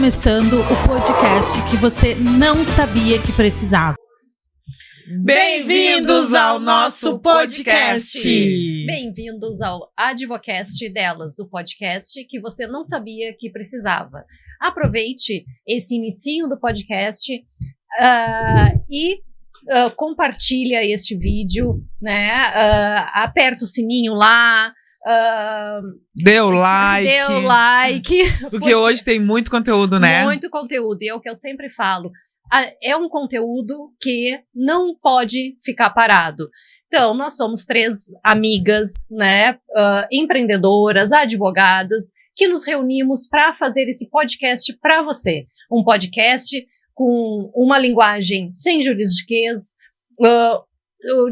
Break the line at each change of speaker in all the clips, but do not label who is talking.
começando o podcast que você não sabia que precisava.
Bem-vindos ao nosso podcast!
Bem-vindos ao Advocast delas, o podcast que você não sabia que precisava. Aproveite esse inicinho do podcast e compartilha este vídeo, né? Aperta o sininho lá.
Dê o like. Porque hoje tem muito conteúdo, né?
Muito conteúdo. E é o que eu sempre falo. É um conteúdo que não pode ficar parado. Então, nós somos 3 amigas, né? Empreendedoras, advogadas, que nos reunimos para fazer esse podcast para você. Um podcast com uma linguagem sem juridiquês,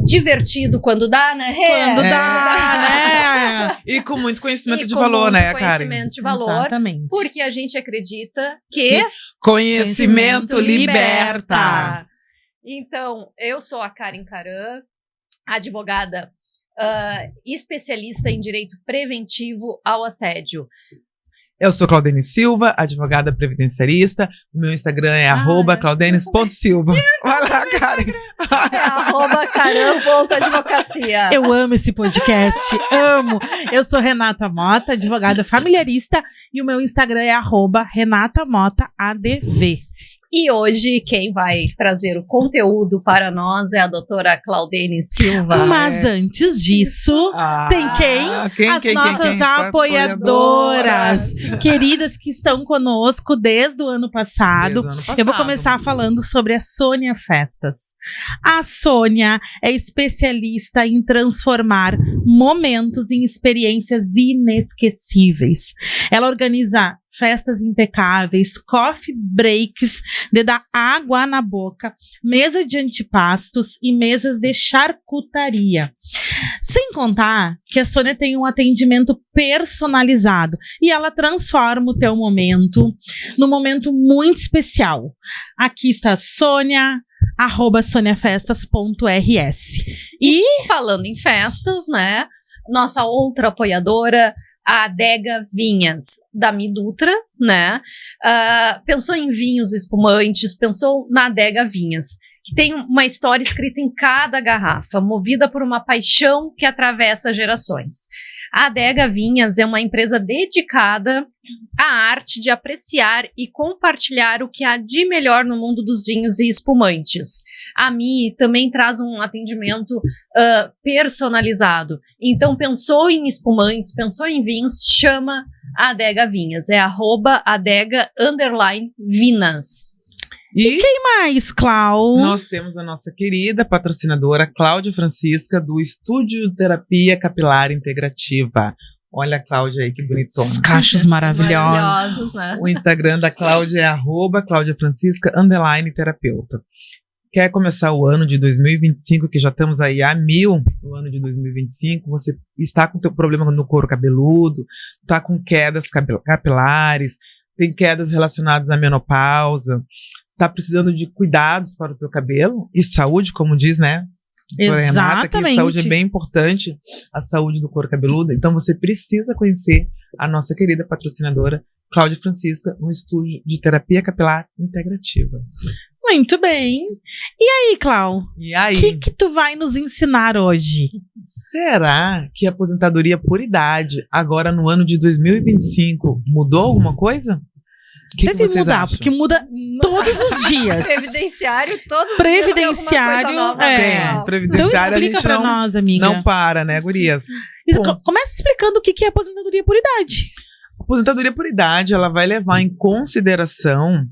divertido quando dá, né?
Quando dá, né? E com muito conhecimento de valor, né, Karen?
Conhecimento de valor.
Exatamente.
Porque a gente acredita que
conhecimento liberta.
Então, eu sou a Karen Caran, advogada especialista em direito preventivo ao assédio.
Eu sou Claudene Silva, advogada previdenciarista. O meu Instagram é @claudenes.silva. Vai lá, Karen.
@caran.advocacia.
Eu amo esse podcast, amo. Eu sou Renata Mota, advogada familiarista, e o meu Instagram é @RenataMotaADV.
E hoje quem vai trazer o conteúdo para nós é a doutora Claudene Silva.
Mas antes disso, tem quem? As nossas apoiadoras queridas que estão conosco desde o ano passado. Eu vou começar falando sobre a Sônia Festas. A Sônia é especialista em transformar momentos em experiências inesquecíveis. Ela organiza festas impecáveis, coffee breaks de dar água na boca, mesa de antipastos e mesas de charcutaria. Sem contar que a Sônia tem um atendimento personalizado e ela transforma o teu momento num momento muito especial. Aqui está a Sônia, @soniafestas.rs. E
falando em festas, né? Nossa outra apoiadora, a Adega Vinhas, da Midutra, né? Pensou em vinhos espumantes, pensou na Adega Vinhas, que tem uma história escrita em cada garrafa, movida por uma paixão que atravessa gerações. A Adega Vinhas é uma empresa dedicada à arte de apreciar e compartilhar o que há de melhor no mundo dos vinhos e espumantes. A Mi também traz um atendimento personalizado. Então, pensou em espumantes, pensou em vinhos, chama a Adega Vinhas. É @adega_vinas.
E quem mais, Clau?
Nós temos a nossa querida patrocinadora, Cláudia Francisca, do Estúdio Terapia Capilar Integrativa. Olha a Cláudia aí, que bonitona.
Os cachos maravilhosos,
né?
O Instagram da Cláudia é @CláudiaFrancisca_terapeuta. Quer começar o ano de 2025, que já estamos aí a 1000 no ano de 2025, você está com teu problema no couro cabeludo, está com quedas capilares, tem quedas relacionadas à menopausa, está precisando de cuidados para o teu cabelo e saúde, como diz, né?
Exatamente.
Renata, que saúde é bem importante, a saúde do couro cabeludo. Então você precisa conhecer a nossa querida patrocinadora, Cláudia Francisca, no Estúdio de Terapia Capilar Integrativa.
Muito bem. E aí, Clau?
E aí?
O que tu vai nos ensinar hoje?
Será que a aposentadoria por idade, agora no ano de 2025, mudou alguma coisa?
Deve mudar, porque muda todos os dias.
Previdenciário, todos
Previdenciário,
os dias
previdenciário,
então explica pra nós, amiga.
Não para, né, gurias?
Começa explicando o que é aposentadoria por idade.
A aposentadoria por idade, ela vai levar em consideração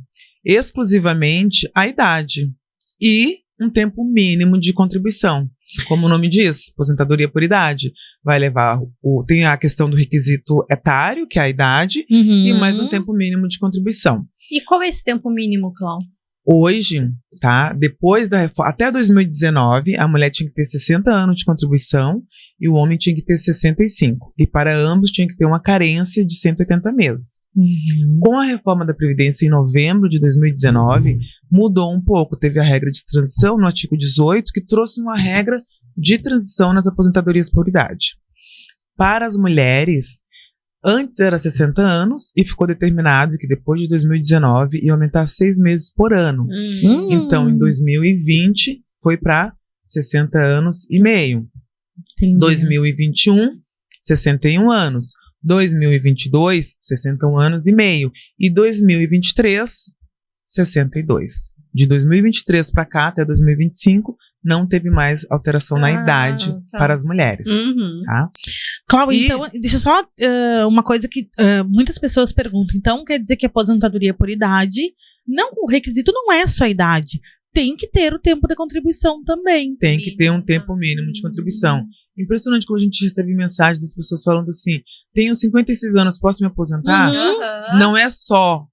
exclusivamente a idade e um tempo mínimo de contribuição. Como o nome diz, aposentadoria por idade. Vai levar, tem a questão do requisito etário, que é a idade, e mais um tempo mínimo de contribuição.
E qual é esse tempo mínimo, Clau?
Hoje, tá? Depois da reforma, até 2019, a mulher tinha que ter 60 anos de contribuição e o homem tinha que ter 65. E para ambos tinha que ter uma carência de 180 meses. Com a reforma da Previdência em novembro de 2019, mudou um pouco. Teve a regra de transição no artigo 18, que trouxe uma regra de transição nas aposentadorias por idade. Para as mulheres, Antes era 60 anos e ficou determinado que depois de 2019 ia aumentar 6 meses por ano. Então, em 2020, foi para 60 anos e meio.
Entendi.
2021, 61 anos. 2022, 61 anos e meio. E 2023, 62. De 2023 para cá até 2025, não teve mais alteração na idade para as mulheres. Tá?
Cláudia, então, deixa só uma coisa que muitas pessoas perguntam. Então, quer dizer que a aposentadoria por idade, não, o requisito não é só a idade. Tem que ter o tempo de contribuição também.
Tem que ter um tempo mínimo de contribuição. Impressionante como a gente recebe mensagens das pessoas falando assim, tenho 56 anos, posso me aposentar? Não é só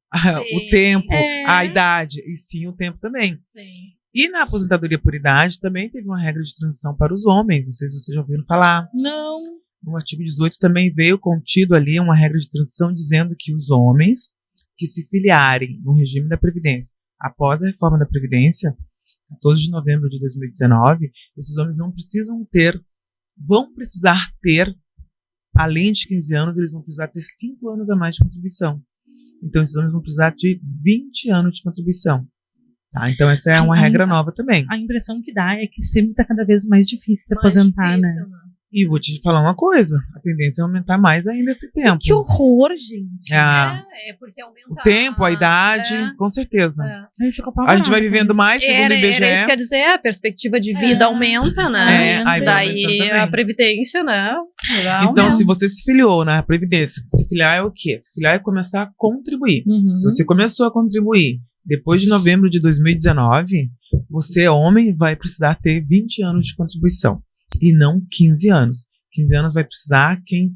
o tempo, a idade, e sim o tempo também.
Sim.
E na aposentadoria por idade também teve uma regra de transição para os homens. Não sei se vocês já ouviram falar.
Não.
No artigo 18 também veio contido ali uma regra de transição dizendo que os homens que se filiarem no regime da Previdência após a reforma da Previdência, 14 de novembro de 2019, esses homens vão precisar ter, além de 15 anos, eles vão precisar ter 5 anos a mais de contribuição. Então, esses homens vão precisar de 20 anos de contribuição. Tá? Então, essa é uma regra nova também.
A impressão que dá é que sempre está cada vez mais difícil se aposentar, né?
E vou te falar uma coisa, a tendência é aumentar mais ainda esse tempo.
Que horror, gente.
Porque aumenta
o tempo, a idade, com certeza.
A
gente vai vivendo mais, segundo o IBGE.
Isso quer dizer, a perspectiva de vida aumenta, né? Daí a Previdência, né?
Então, se você se filiou na Previdência, se filiar é o quê? Se filiar é começar a contribuir. Se você começou a contribuir depois de novembro de 2019, você, homem, vai precisar ter 20 anos de contribuição. E não 15 anos. 15 anos vai precisar quem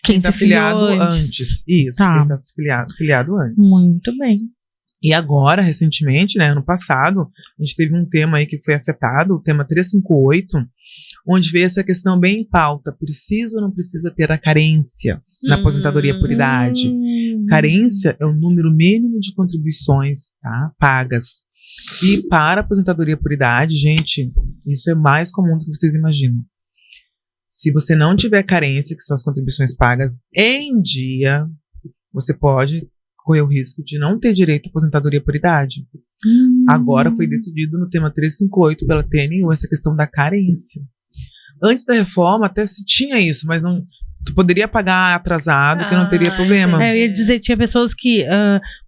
está filiado antes. Isso, quem está filiado antes.
Muito bem.
E agora, recentemente, né, ano passado, a gente teve um tema aí que foi afetado, o tema 358, onde veio essa questão bem em pauta. Precisa ou não precisa ter a carência na aposentadoria por idade? Carência é o número mínimo de contribuições, tá, pagas. E para a aposentadoria por idade, gente, isso é mais comum do que vocês imaginam. Se você não tiver carência, que são as contribuições pagas em dia, você pode correr o risco de não ter direito à aposentadoria por idade. Agora foi decidido no tema 358 pela TNU essa questão da carência. Antes da reforma até se tinha isso, mas não... Tu poderia pagar atrasado, que não teria problema.
Eu ia dizer, tinha pessoas que,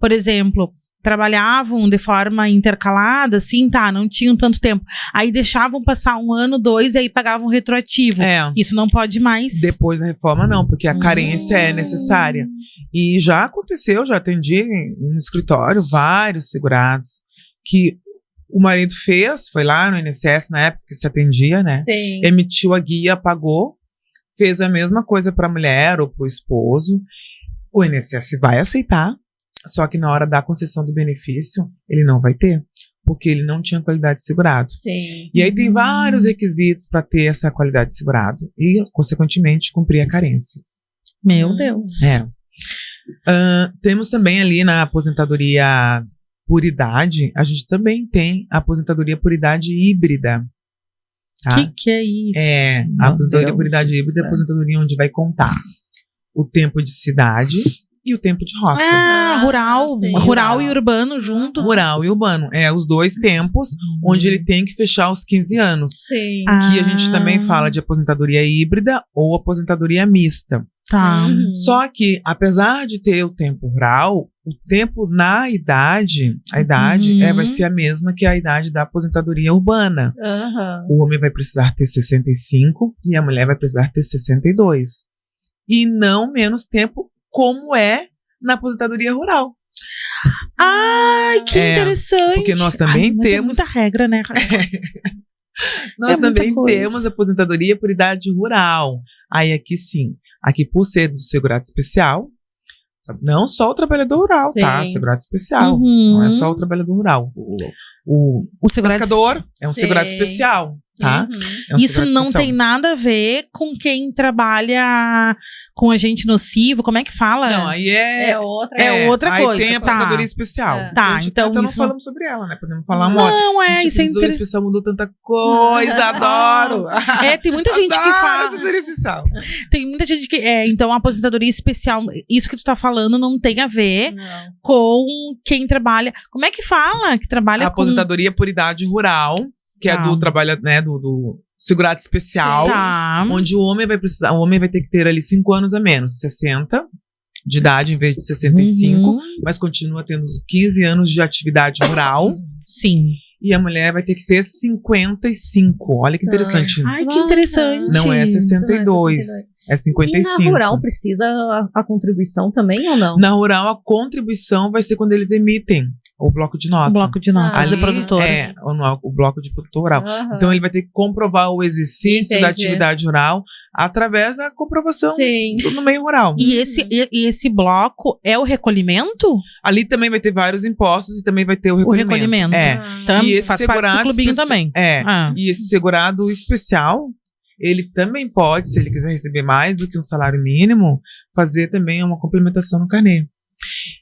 por exemplo, trabalhavam de forma intercalada, assim, não tinham tanto tempo. Aí deixavam passar 1 ano, 2, e aí pagavam retroativo. Isso não pode mais.
Depois da reforma, não, porque a carência é necessária. E já aconteceu, já atendi no escritório vários segurados que o marido foi lá no INSS, na época que se atendia, né?
Sim.
Emitiu a guia, pagou, fez a mesma coisa para a mulher ou para o esposo. O INSS vai aceitar. Só que na hora da concessão do benefício, ele não vai ter, porque ele não tinha qualidade de segurado.
Sim.
E aí tem vários requisitos para ter essa qualidade de segurado e, consequentemente, cumprir a carência.
Meu Deus.
Temos também ali na aposentadoria por idade, a gente também tem a aposentadoria por idade híbrida. Tá?
Que é isso?
A aposentadoria por idade híbrida é a aposentadoria onde vai contar o tempo de cidade e o tempo de roça.
Rural e urbano juntos.
Rural e urbano. Os dois tempos, onde ele tem que fechar os 15 anos.
Sim.
Que a gente também fala de aposentadoria híbrida ou aposentadoria mista.
Tá.
Só que, apesar de ter o tempo rural, o tempo na idade, a idade vai ser a mesma que a idade da aposentadoria urbana. O homem vai precisar ter 65 e a mulher vai precisar ter 62. E não menos tempo como é na aposentadoria rural.
Ai, que interessante.
Porque nós também temos...
É muita regra, né?
Nós também temos aposentadoria por idade rural. Aí aqui sim, aqui por ser do segurado especial, não só o trabalhador rural, tá? Segurado especial. Não é só o trabalhor rural. O segurado pescador é um segurado especial. tá?
Isso não tem nada a ver com quem trabalha com agente nocivo, como é que fala?
Não, aí
é outra
aí
coisa.
Aí tem a aposentadoria especial.
Tá, então
não falamos sobre ela, né? Podemos falar uma hora.
Não, isso é
interessante. A especial mudou tanta coisa, adoro.
Tem muita gente que fala.
Aposentadoria especial.
Tem muita gente que então a aposentadoria especial, isso que tu tá falando não tem a ver com quem trabalha. Como é que fala? Que trabalha
a aposentadoria por idade rural, que é do trabalho, né, do segurado especial, onde o homem vai ter que ter ali 5 anos a menos, 60 de idade em vez de 65, mas continua tendo os 15 anos de atividade rural.
Sim.
E a mulher vai ter que ter 55. Olha que interessante.
Ai, que interessante.
Não é 62, é 55.
E na rural precisa a contribuição também ou não?
Na rural, a contribuição vai ser quando eles emitem o bloco de nota.
O bloco de nota.
Ali
de produtora.
O bloco de produtor rural. Então ele vai ter que comprovar o exercício da atividade rural através da comprovação no meio rural.
E esse bloco é o recolhimento?
Ali também vai ter vários impostos e também vai ter o recolhimento.
Então
e esse
faz parte do clubinho também.
E esse segurado especial, ele também pode, se ele quiser receber mais do que um salário mínimo, fazer também uma complementação no carnê.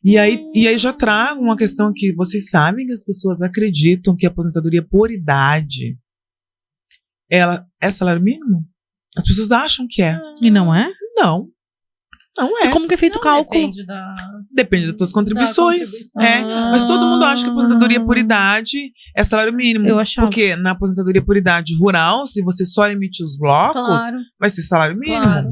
E aí já trago uma questão que vocês sabem que as pessoas acreditam que a aposentadoria por idade ela é salário mínimo? As pessoas acham que é.
E não é?
Não. Não é.
E como que é feito o cálculo?
Depende das tuas contribuições. Mas todo mundo acha que a aposentadoria por idade é salário mínimo.
Eu achava.
Porque na aposentadoria por idade rural, se você só emitir os blocos, vai ser salário mínimo.
Claro.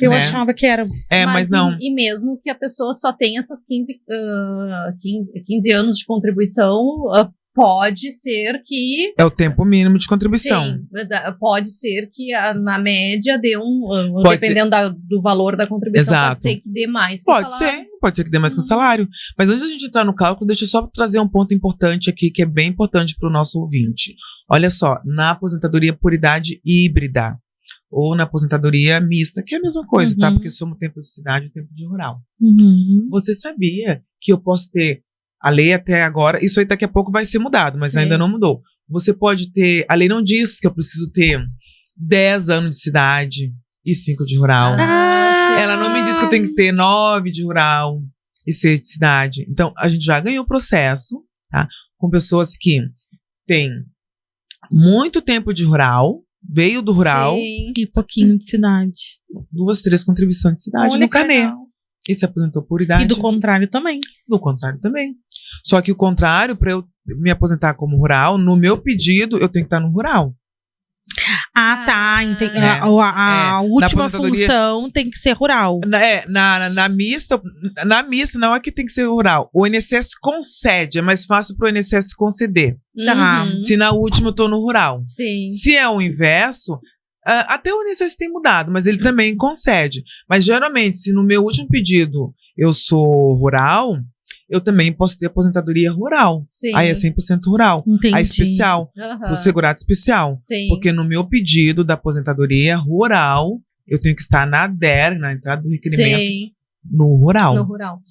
Eu achava que era.
Mas não.
E mesmo que a pessoa só tenha essas 15 anos de contribuição, pode ser que...
É o tempo mínimo de contribuição.
Sim, pode ser que na média dê dependendo do valor da contribuição, pode ser que dê mais que o salário.
Pode ser que dê mais que o salário. Mas antes da gente entrar no cálculo, deixa eu só trazer um ponto importante aqui, que é bem importante para o nosso ouvinte. Olha só, na aposentadoria por idade híbrida, ou na aposentadoria mista, que é a mesma coisa, tá? Porque somos tempo de cidade e tempo de rural. Você sabia que eu posso ter a lei até agora, isso aí daqui a pouco vai ser mudado, mas ainda não mudou. Você pode ter, a lei não diz que eu preciso ter 10 anos de cidade e 5 de rural. Ela não me diz que eu tenho que ter 9 de rural e 6 de cidade. Então, a gente já ganhou o processo, tá? Com pessoas que têm muito tempo de rural, veio do rural.
E pouquinho de cidade.
2, 3 contribuições de cidade no carnê. E se aposentou por idade.
E do contrário também.
Do contrário também. Só que o contrário, para eu me aposentar como rural, no meu pedido, eu tenho que estar no rural.
Tá. Entendi. A última função tem que ser rural.
Na mista não é que tem que ser rural. O INSS concede, é mais fácil pro INSS conceder. Se na última eu tô no rural. Se é o inverso, até o INSS tem mudado, mas ele também concede. Mas geralmente, se no meu último pedido eu sou rural, eu também posso ter aposentadoria rural. Aí é 100% rural.
Entendi.
A especial, o segurado especial. Porque no meu pedido da aposentadoria rural, eu tenho que estar na DER, na entrada do requerimento, no rural.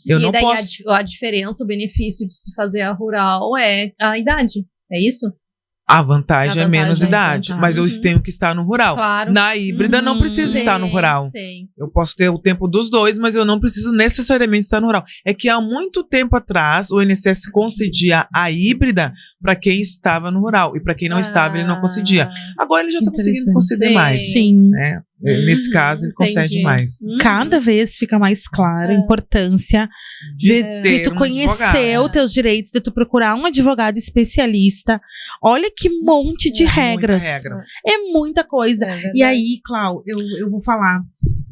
E daí a diferença, o benefício de se fazer a rural é a idade, é isso?
A vantagem é menos idade, mas eu tenho que estar no rural.
Claro.
Na híbrida, não preciso estar no rural. Eu posso ter o tempo dos dois, mas eu não preciso necessariamente estar no rural. É que há muito tempo atrás, o INSS concedia a híbrida para quem estava no rural. E para quem não estava, ele não concedia. Agora ele já está conseguindo conceder mais. Né? Nesse caso, ele concede mais.
Cada vez fica mais clara a importância de tu conhecer os teus direitos, de tu procurar um advogado especialista. Olha que monte de regras. É muita coisa. E aí, Clau, eu vou falar.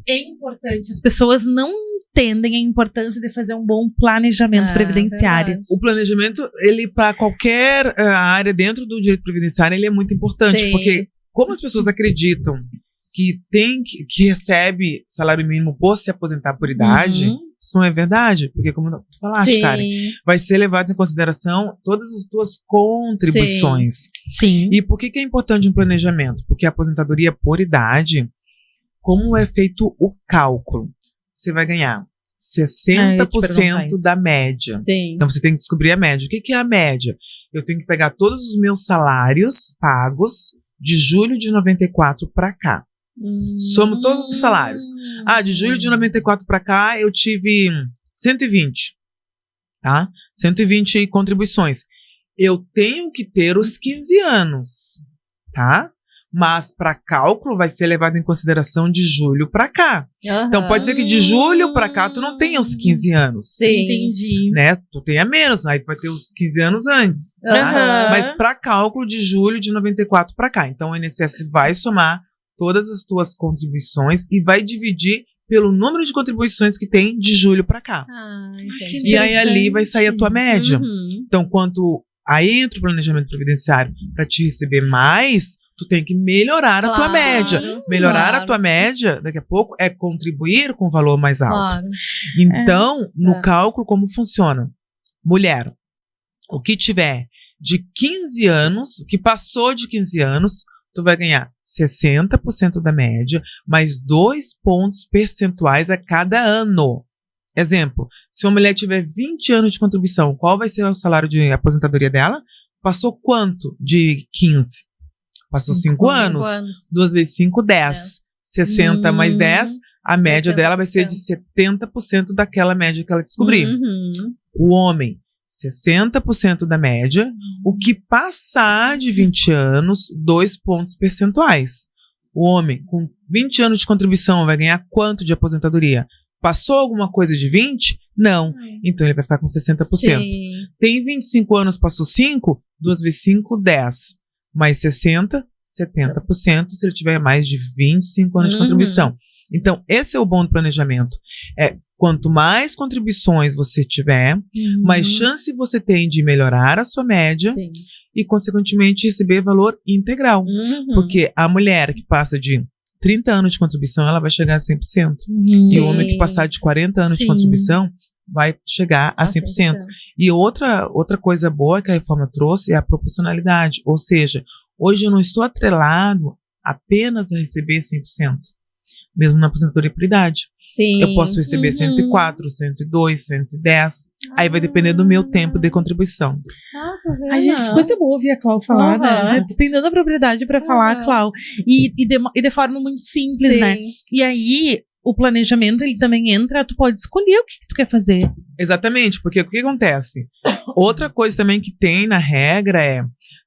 É importante, as pessoas não entendem a importância de fazer um bom planejamento previdenciário.
Verdade. O planejamento, ele para qualquer área dentro do direito previdenciário, ele é muito importante, porque como as pessoas acreditam que recebe salário mínimo por se aposentar por idade, isso não é verdade, porque como tu falaste, Karen, vai ser levado em consideração todas as tuas contribuições. E por que é importante um planejamento? Porque a aposentadoria por idade, como é feito o cálculo, você vai ganhar 60% da média. Então você tem que descobrir a média. O que é a média? Eu tenho que pegar todos os meus salários pagos de julho de 94 para cá. Somo todos os salários. De julho de 94 para cá, eu tive 120. Tá? 120 contribuições. Eu tenho que ter os 15 anos. Tá? Mas para cálculo vai ser levado em consideração de julho para cá. Então pode ser que de julho para cá tu não tenha os 15 anos.
Sim.
Entendi.
Né? Tu tenha menos, aí tu vai ter os 15 anos antes. Tá? Mas para cálculo de julho de 94 para cá. Então o INSS vai somar todas as tuas contribuições e vai dividir pelo número de contribuições que tem de julho para cá. E aí ali vai sair a tua média. Então quanto aí entra o planejamento previdenciário para te receber mais, tu tem que melhorar a tua média. Melhorar a tua média, daqui a pouco, é contribuir com um valor mais alto. Então, no cálculo, como funciona? Mulher, o que tiver de 15 anos, o que passou de 15 anos, tu vai ganhar 60% da média, mais 2 pontos percentuais a cada ano. Exemplo, se uma mulher tiver 20 anos de contribuição, qual vai ser o salário de aposentadoria dela? Passou quanto de 15? Passou 5 anos. 2 vezes 5, 10. 60 mais 10, a média dela vai ser de 70% daquela média que ela descobrir. O homem, 60% da média. O que passar de 20 anos, 2 pontos percentuais. O homem com 20 anos de contribuição vai ganhar quanto de aposentadoria? Passou alguma coisa de 20? Não. Então ele vai ficar com 60%. Sim. Tem 25 anos, passou 5? 2 vezes 5, 10. Mais 60, 70% se ele tiver mais de 25 anos de contribuição. Então, esse é o bom do planejamento. Quanto mais contribuições você tiver, mais chance você tem de melhorar a sua média e, consequentemente, receber valor integral. Porque a mulher que passa de 30 anos de contribuição, ela vai chegar a 100%. E o homem que passar de 40 anos de contribuição vai chegar a 100%. E outra coisa boa que a reforma trouxe é a proporcionalidade. Ou seja, hoje eu não estou atrelado apenas a receber 100%. Mesmo na aposentadoria por idade. Eu posso receber 104, 102, 110. Aí vai depender do meu tempo de contribuição.
Ai, gente, que coisa boa ouvir a Clau falar, né? Tu tem tanta propriedade pra falar, Clau. E de forma muito simples, né? E aí, o planejamento, ele também entra, tu pode escolher o que tu quer fazer.
Exatamente, porque o que acontece? Outra coisa também que tem na regra é,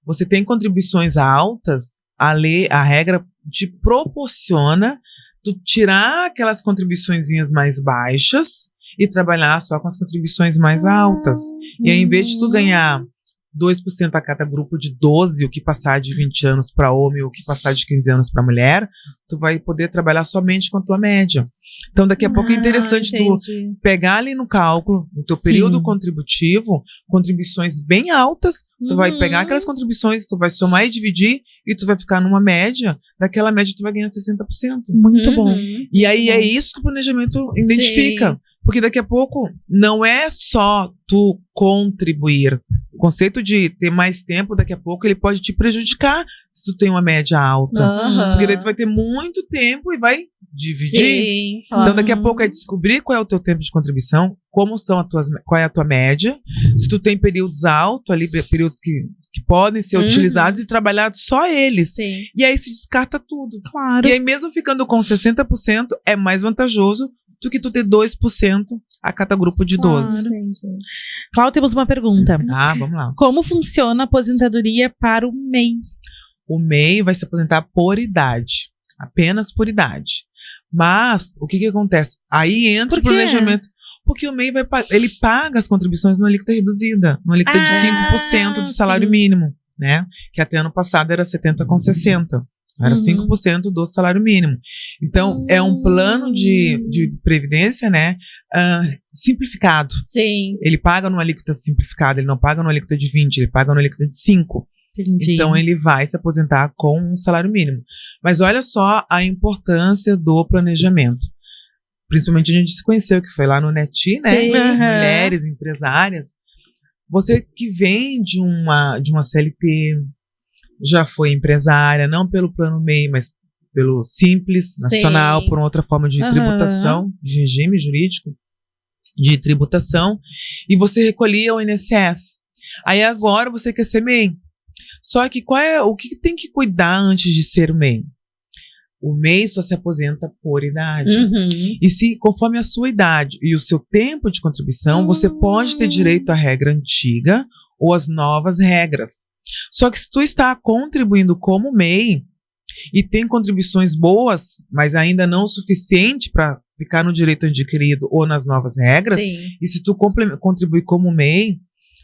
você tem contribuições altas, a regra te proporciona tu tirar aquelas contribuiçõezinhas mais baixas e trabalhar só com as contribuições mais altas. E aí, em vez de tu ganhar 2% a cada grupo de 12, o que passar de 20 anos para homem, o que passar de 15 anos para mulher, tu vai poder trabalhar somente com a tua média. Então, daqui a pouco é interessante tu pegar ali no cálculo, no teu período contributivo, contribuições bem altas, tu vai pegar aquelas contribuições, tu vai somar e dividir, e tu vai ficar numa média, daquela média tu vai ganhar 60%.
Muito bom.
E aí é isso que o planejamento identifica. Porque daqui a pouco não é só tu contribuir. O conceito de ter mais tempo, daqui a pouco, ele pode te prejudicar se tu tem uma média alta. Porque daí tu vai ter muito tempo e vai dividir. Então daqui a pouco é descobrir qual é o teu tempo de contribuição, qual é a tua média. Se tu tem períodos altos ali, períodos que podem ser utilizados e trabalhados só eles. E aí se descarta tudo. E aí mesmo ficando com 60%, é mais vantajoso do que tu ter 2% a cada grupo de 12.
Cláudia, temos uma pergunta.
Vamos lá.
Como funciona a aposentadoria para o MEI?
O MEI vai se aposentar por idade. Apenas por idade. Mas, o que acontece? Aí entra o planejamento. Porque o MEI ele paga as contribuições numa alíquota reduzida. Numa alíquota de 5% do salário mínimo. Né? Que até ano passado era 70,60. Era 5% do salário mínimo. Então, é um plano de previdência, né, simplificado. Ele paga numa alíquota simplificada, ele não paga numa alíquota de 20, ele paga numa alíquota de 5. Entendi. Então, ele vai se aposentar com um salário mínimo. Mas olha só a importância do planejamento. Principalmente a gente se conheceu, que foi lá no NETI, né? Mulheres empresárias. Você que vem de uma CLT, já foi empresária, não pelo plano MEI, mas pelo Simples Nacional, por outra forma de tributação, de regime jurídico de tributação, e você recolhia o INSS. Aí agora você quer ser MEI. Só que o que tem que cuidar antes de ser o MEI? O MEI só se aposenta por idade. E se, conforme a sua idade e o seu tempo de contribuição, você pode ter direito à regra antiga ou às novas regras. Só que se tu está contribuindo como MEI e tem contribuições boas, mas ainda não o suficiente para ficar no direito adquirido ou nas novas regras, e se tu contribuir como MEI,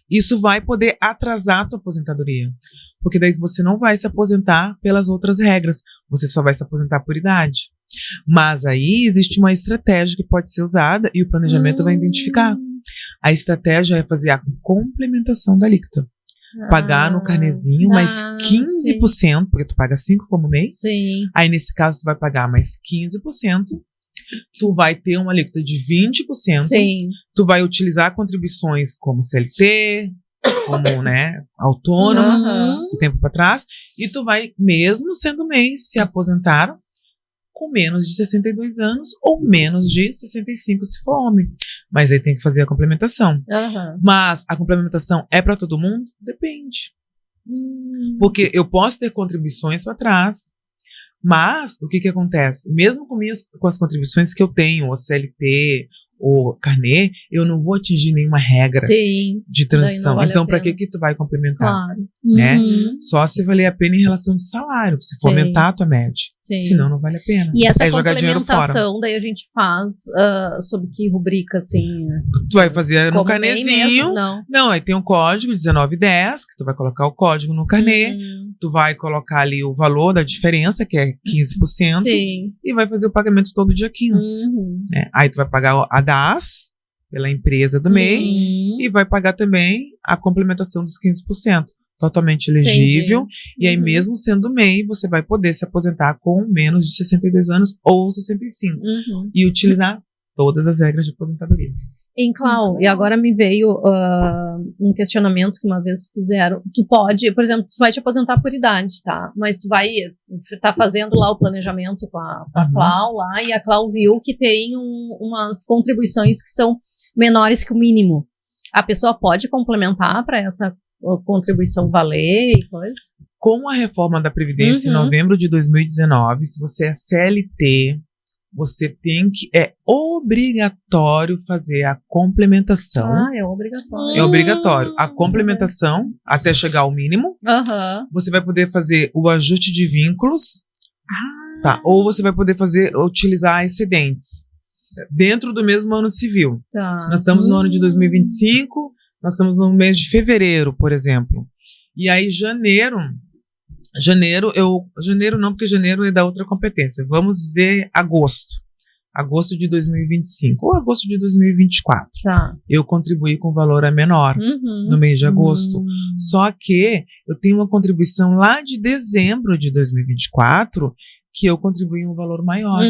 isso vai poder atrasar a tua aposentadoria. Porque daí você não vai se aposentar pelas outras regras, você só vai se aposentar por idade. Mas aí existe uma estratégia que pode ser usada e o planejamento vai identificar. A estratégia é fazer a complementação da alíquota. Pagar no carnezinho mais 15%, porque tu paga 5% como mês. Aí nesse caso tu vai pagar mais 15%. Tu vai ter uma alíquota de 20%. Tu vai utilizar contribuições como CLT, como, né, autônomo, um tempo para trás. E tu vai, mesmo sendo MEI, se aposentar com menos de 62 anos ou menos de 65 se for homem. Mas aí tem que fazer a complementação. Mas a complementação é para todo mundo? Depende. Porque eu posso ter contribuições para trás, mas o que acontece? Mesmo com as contribuições que eu tenho, o CLT, o carnê, eu não vou atingir nenhuma regra de transição. Vale então, para que tu vai complementar? Né? Só se valer a pena em relação de salário, se for aumentar a tua média. Senão, não vale a pena.
E essa complementação, daí a gente faz sob que rubrica, assim?
Tu vai fazer no carnezinho. Não, aí tem um código 1910, que tu vai colocar o código no carnê. Tu vai colocar ali o valor da diferença, que é 15%. E vai fazer o pagamento todo dia 15. Né? Aí tu vai pagar a DAS pela empresa do MEI e vai pagar também a complementação dos 15%. Totalmente elegível. E aí, mesmo sendo MEI, você vai poder se aposentar com menos de 62 anos ou 65. E utilizar todas as regras de aposentadoria.
Clau, e agora me veio um questionamento que uma vez fizeram. Tu pode, por exemplo, tu vai te aposentar por idade, tá? Mas tu vai tá fazendo lá o planejamento com a Clau lá, e a Clau viu que tem umas contribuições que são menores que o mínimo. A pessoa pode complementar para essa contribuição valer e coisa?
Com a reforma da Previdência em novembro de 2019, se você é CLT, você tem que, é obrigatório fazer a complementação.
É obrigatório.
É obrigatório. A complementação, até chegar ao mínimo. Você vai poder fazer o ajuste de vínculos. Tá? Ou você vai poder utilizar excedentes. Dentro do mesmo ano civil. Nós estamos no ano de 2025, nós estamos no mês de fevereiro, por exemplo. E aí, janeiro não, porque janeiro é da outra competência. Vamos dizer agosto de 2025 ou agosto de 2024. Eu contribuí com valor menor no mês de agosto. Só que eu tenho uma contribuição lá de dezembro de 2024 que eu contribuí um valor maior.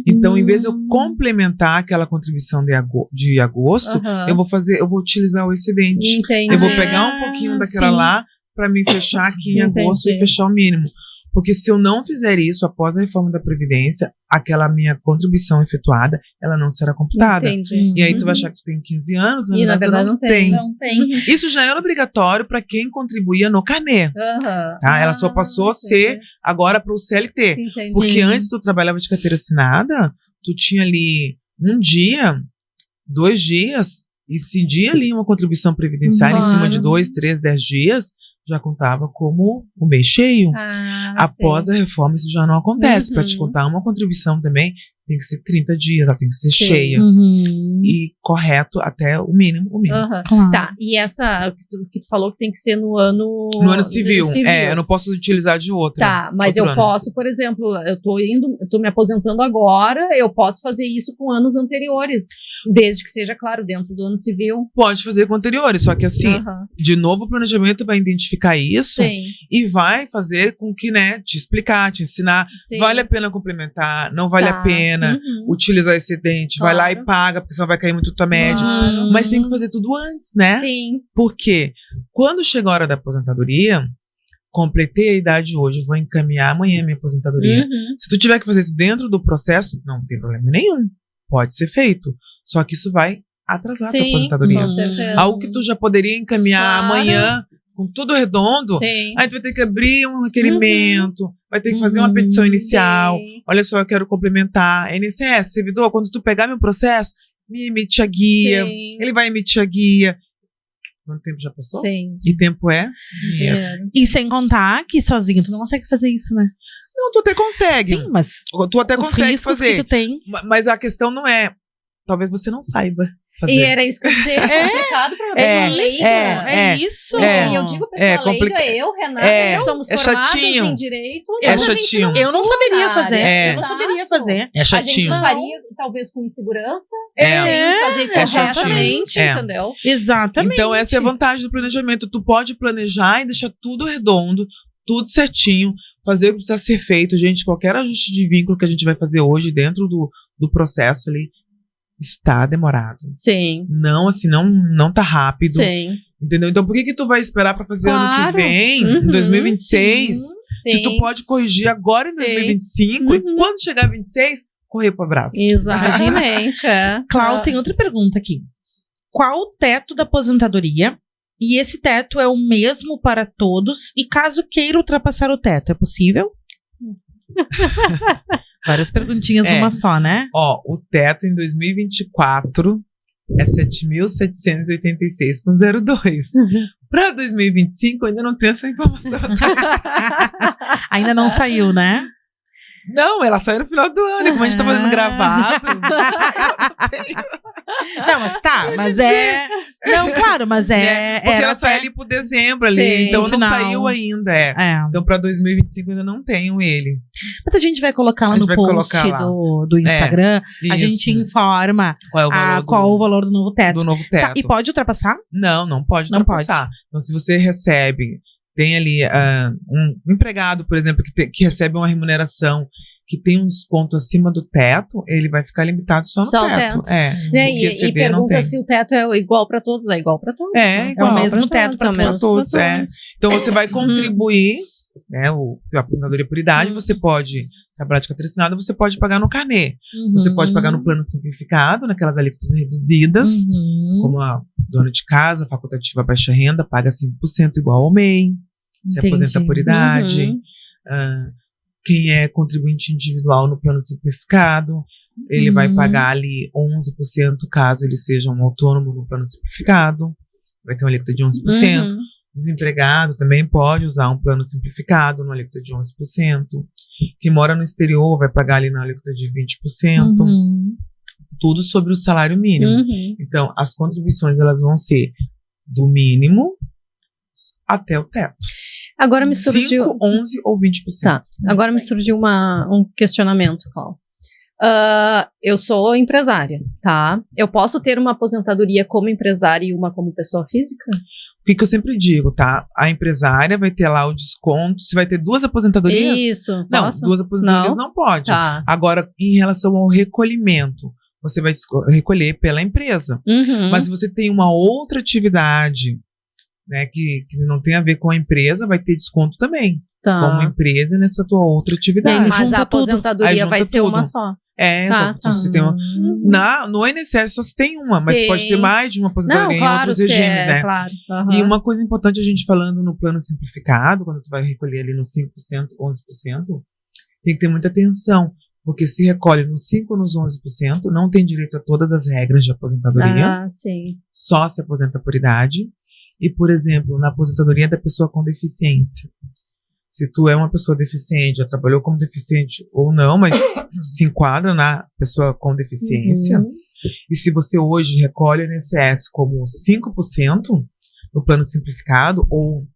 Então, em vez de eu complementar aquela contribuição de agosto, eu vou utilizar o excedente. Eu vou pegar um pouquinho daquela lá para me fechar aqui em agosto e fechar o mínimo. Porque se eu não fizer isso após a reforma da Previdência, aquela minha contribuição efetuada, ela não será computada. E aí tu vai achar que tu tem 15 anos,
e na verdade não tem.
Isso já era obrigatório para quem contribuía no carnê. Tá? Ela só passou a ser agora para o CLT. Porque antes tu trabalhava de carteira assinada, tu tinha ali 1 dia, 2 dias, e incidia ali uma contribuição previdenciária em cima de 2, 3, 10 dias, já contava como o mês cheio. Após a reforma, isso já não acontece. Para te contar uma contribuição também, tem que ser 30 dias, ela tem que ser cheia. E correto até o mínimo.
Tá, e essa que tu falou que tem que ser no ano
civil. Eu não posso utilizar de outra.
Tá, mas eu posso, por exemplo, eu tô me aposentando agora, eu posso fazer isso com anos anteriores, desde que seja, claro, dentro do ano civil.
Pode fazer com anteriores, só que assim, de novo o planejamento vai identificar isso e vai fazer com que, né, te explicar, te ensinar, vale a pena complementar, não vale a pena utilizar excedente, vai lá e paga, porque senão vai cair muito tua média. Mas tem que fazer tudo antes, né? Porque quando chega a hora da aposentadoria, completei a idade hoje, vou encaminhar amanhã a minha aposentadoria. Se tu tiver que fazer isso dentro do processo, não tem problema nenhum. Pode ser feito. Só que isso vai atrasar a tua aposentadoria. Algo que tu já poderia encaminhar amanhã, com tudo redondo,
Sim.
aí tu vai ter que abrir um requerimento, vai ter que fazer uma petição inicial.
Sim.
Olha só, eu quero complementar. INSS, servidor, quando tu pegar meu processo, me emite a guia.
Sim.
Ele vai emitir a guia. Quanto tempo já passou?
Sim.
E tempo é?
Dinheiro.
E sem contar que sozinho tu não consegue fazer isso, né?
Não, tu até consegue.
Sim, mas
Tu até
os
consegue
riscos
fazer.
que tu tem.
Mas a questão não é. Talvez você não saiba fazer.
E era isso que eu ia dizer. É complicado pra uma pessoa leiga.
É isso.
E eu digo pessoa leiga, eu, Renata, nós somos formadas
chatinho.
em direito.
É chatinho.
Eu não saberia fazer.
É.
Eu não saberia fazer.
É
A gente
chatinho.
faria, talvez, com insegurança.
É.
Sem fazer corretamente,
chatinho.
entendeu?
Exatamente.
Então, essa é a vantagem do planejamento. Tu pode planejar e deixar tudo redondo, tudo certinho, fazer o que precisa ser feito. Gente, qualquer ajuste de vínculo que a gente vai fazer hoje dentro do processo ali está demorado.
Sim.
Não, assim, não tá rápido.
Sim.
Entendeu? Então, por que tu vai esperar pra fazer ano
Claro.
que vem, em 2026? Se tu pode corrigir agora em 2025 e quando chegar 26, correr pro abraço.
Exatamente,
Cláudio, tem outra pergunta aqui. Qual o teto da aposentadoria? E esse teto é o mesmo para todos? E caso queira ultrapassar o teto, é possível? Várias perguntinhas numa só, né?
Ó, o teto em 2024 é 7.786,02. Para 2025, ainda não tenho essa informação.
Ainda não saiu, né?
Não, ela saiu no final do ano, como a gente tá fazendo gravado.
Não, mas tá, mas é. Não, claro, mas é.
Porque ela sai ali pro dezembro ali,
Sim,
então não
final.
saiu ainda. Então pra 2025 ainda não tenho ele.
Mas a gente vai colocar lá no post do Instagram, a gente informa qual o valor do novo teto.
Do novo teto.
Tá, e pode ultrapassar?
Não pode ultrapassar. Então se você recebe, tem ali um empregado, por exemplo, que recebe uma remuneração que tem um desconto acima do teto, ele vai ficar limitado só no teto.
E pergunta se o teto é igual para todos. É igual para todos.
É igual.
É o mesmo teto para todos.
Então você vai contribuir, né, a aposentadoria por idade, você pode, na prática tradicional, você pode pagar no carnê. Você pode pagar no plano simplificado, naquelas alíquotas reduzidas, como a dona de casa, facultativa baixa renda, paga 5% igual ao MEI, se aposenta por idade. Quem é contribuinte individual no plano simplificado, ele vai pagar ali 11% caso ele seja um autônomo no plano simplificado, vai ter uma alíquota de 11%. Desempregado também pode usar um plano simplificado no alíquota de 11%. Quem mora no exterior vai pagar ali na alíquota de 20%. Tudo sobre o salário mínimo. Então, as contribuições elas vão ser do mínimo até o teto.
Agora me surgiu
5, 11 ou 20%.
Tá. Agora me surgiu um questionamento, Cláudio. Eu sou empresária, tá? Eu posso ter uma aposentadoria como empresária e uma como pessoa física?
O que eu sempre digo, tá? A empresária vai ter lá o desconto. Se vai ter 2 aposentadorias?
Isso.
Não,
posso?
2 aposentadorias não pode.
Tá.
Agora, em relação ao recolhimento, você vai recolher pela empresa. Mas se você tem uma outra atividade, né, que não tem a ver com a empresa, vai ter desconto também. Como empresa nessa tua outra atividade.
Mas a aposentadoria vai ser uma só.
Você tem no INSS só se tem uma, mas pode ter mais de uma aposentadoria em outros regimes, né?
Claro.
E uma coisa importante a gente falando no plano simplificado, quando tu vai recolher ali no 5%, 11%, tem que ter muita atenção, porque se recolhe nos 5% ou nos 11%, não tem direito a todas as regras de aposentadoria, só se aposenta por idade. E, por exemplo, na aposentadoria da pessoa com deficiência. Se tu é uma pessoa deficiente, já trabalhou como deficiente ou não, mas se enquadra na pessoa com deficiência, e se você hoje recolhe o INSS como 5% no plano simplificado ou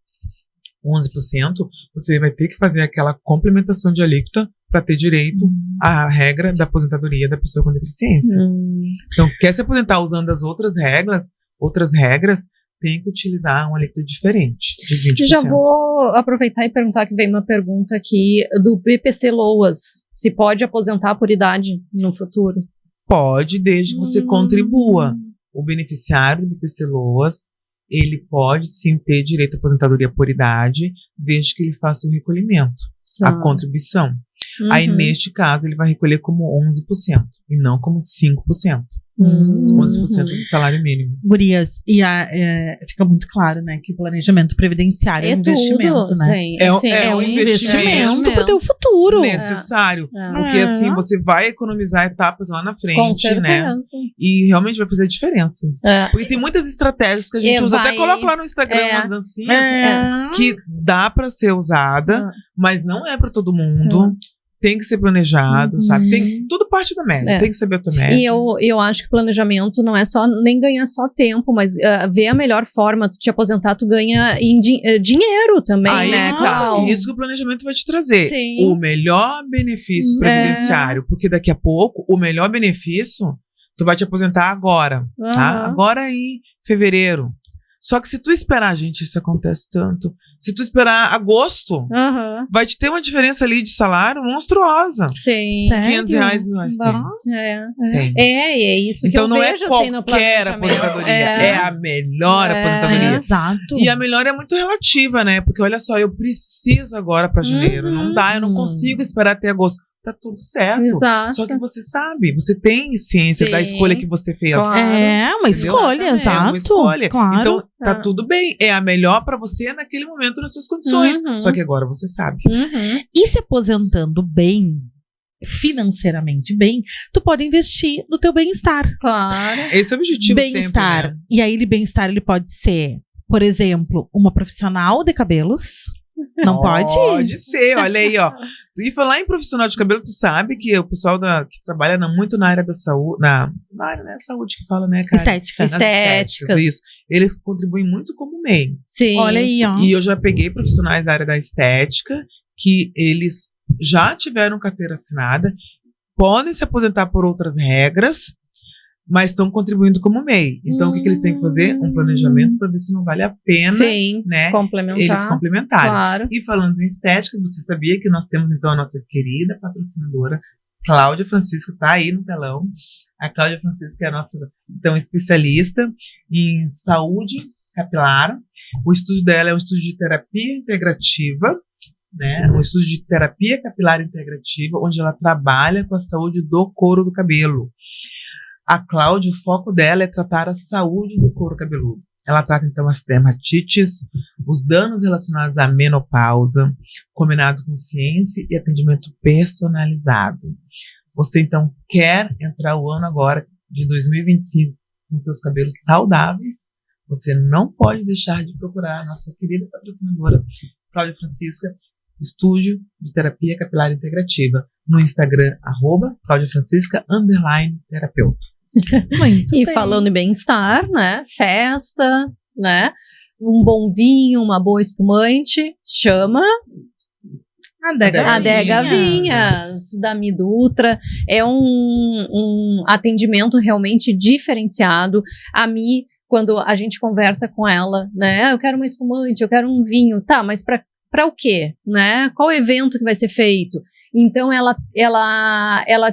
11%, você vai ter que fazer aquela complementação de alíquota para ter direito à regra da aposentadoria da pessoa com deficiência. Então, quer se aposentar usando as outras regras, tem que utilizar uma alíquota diferente, de 20%.
Já vou aproveitar e perguntar que veio uma pergunta aqui do BPC Loas. Se pode aposentar por idade no futuro?
Pode, desde que você contribua. O beneficiário do BPC Loas, ele pode sim ter direito à aposentadoria por idade, desde que ele faça o recolhimento, a contribuição. Aí, neste caso, ele vai recolher como 11% e não como 5%. 11% do salário mínimo.
Gurias, e fica muito claro, né, que o planejamento previdenciário é um investimento, né?
Sim,
é um investimento pro teu futuro.
Necessário. Porque assim, você vai economizar etapas lá na frente,
com certeza,
né? E realmente vai fazer diferença. Porque tem muitas estratégias que a gente usa, até coloca lá no Instagram umas dancinhas, que dá pra ser usada, mas não é pra todo mundo. Tem que ser planejado, sabe? Tem tudo parte da média, tem que saber a tua média.
E eu acho que planejamento não é só nem ganhar só tempo, mas ver a melhor forma de te aposentar, tu ganha em dinheiro também,
aí,
né?
Isso que o planejamento vai te trazer.
Sim.
O melhor benefício previdenciário, porque daqui a pouco, o melhor benefício, tu vai te aposentar agora, tá? Agora em fevereiro. Só que se tu esperar, gente, isso acontece tanto. Se tu esperar agosto, vai te ter uma diferença ali de salário monstruosa.
Sim.
R$500, R$1.000
é isso que
então,
eu vejo assim no planejamento. Então não é qualquer
aposentadoria, é a melhor aposentadoria.
Exato.
E a melhor é muito relativa, né? Porque olha só, eu preciso agora pra janeiro. Não dá, eu não consigo esperar até agosto. Tá tudo certo.
Exato.
Só que você sabe, você tem ciência da escolha que você fez.
Claro. É uma escolha, exato.
É uma escolha.
Claro.
Então, tá tudo bem. É a melhor pra você naquele momento, nas suas condições. Só que agora você sabe.
E se aposentando bem, financeiramente bem, tu pode investir no teu bem-estar.
Claro.
Esse é o objetivo
bem-estar.
Sempre, né?
E aí, bem-estar, ele pode ser, por exemplo, uma profissional de cabelos. Não pode?
Pode ser, olha aí, ó. E falar em profissional de cabelo, tu sabe que o pessoal que trabalha muito na área da saúde, na área da saúde que fala, né, cara?
Estéticas.
Isso. Eles contribuem muito como MEI.
Sim.
Olha aí, ó.
E eu já peguei profissionais da área da estética que eles já tiveram carteira assinada, podem se aposentar por outras regras, mas estão contribuindo como MEI. Então, o que eles têm que fazer? Um planejamento para ver se não vale a pena, né, eles complementarem.
Claro.
E falando em estética, você sabia que nós temos, então, a nossa querida patrocinadora, Cláudia Francisco, tá aí no telão. A Cláudia Francisco é a nossa, então, especialista em saúde capilar. O estúdio dela é um estúdio de terapia integrativa, né, um estúdio de terapia capilar integrativa, onde ela trabalha com a saúde do couro do cabelo. A Cláudia, o foco dela é tratar a saúde do couro cabeludo. Ela trata, então, as dermatites, os danos relacionados à menopausa, combinado com ciência e atendimento personalizado. Você, então, quer entrar o ano agora, de 2025, com seus cabelos saudáveis? Você não pode deixar de procurar a nossa querida patrocinadora, Cláudia Francisca, Estúdio de Terapia Capilar Integrativa, no Instagram, @CláudiaFrancisca_terapeuta.
E falando em bem-estar, né? Festa, né? Um bom vinho, uma boa espumante, chama Adega Vinhas, da Midutra. É um atendimento realmente diferenciado. A Mi, quando a gente conversa com ela, né? Eu quero uma espumante, eu quero um vinho. Tá, mas para o quê? Né? Qual evento que vai ser feito? Então, ela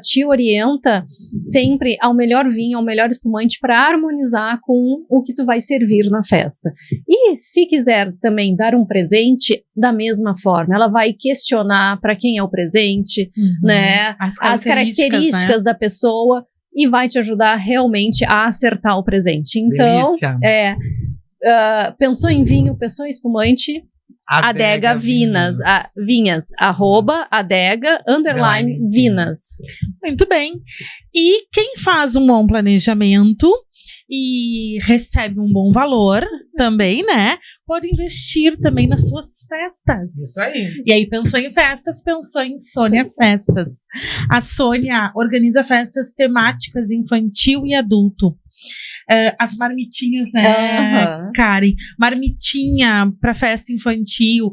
te orienta sempre ao melhor vinho, ao melhor espumante para harmonizar com o que tu vai servir na festa. E se quiser também dar um presente, da mesma forma, ela vai questionar para quem é o presente, né? As características da pessoa e vai te ajudar realmente a acertar o presente. Então, pensou em vinho, pensou em espumante... Adega Vinhas, @Adega_Vinas.
Muito bem. E quem faz um bom planejamento e recebe um bom valor também, né? Pode investir também nas suas festas.
Isso aí.
E aí, pensou em festas, pensou em Sônia Festas. A Sônia organiza festas temáticas infantil e adulto. As marmitinhas, né, Karen? Marmitinha pra festa infantil,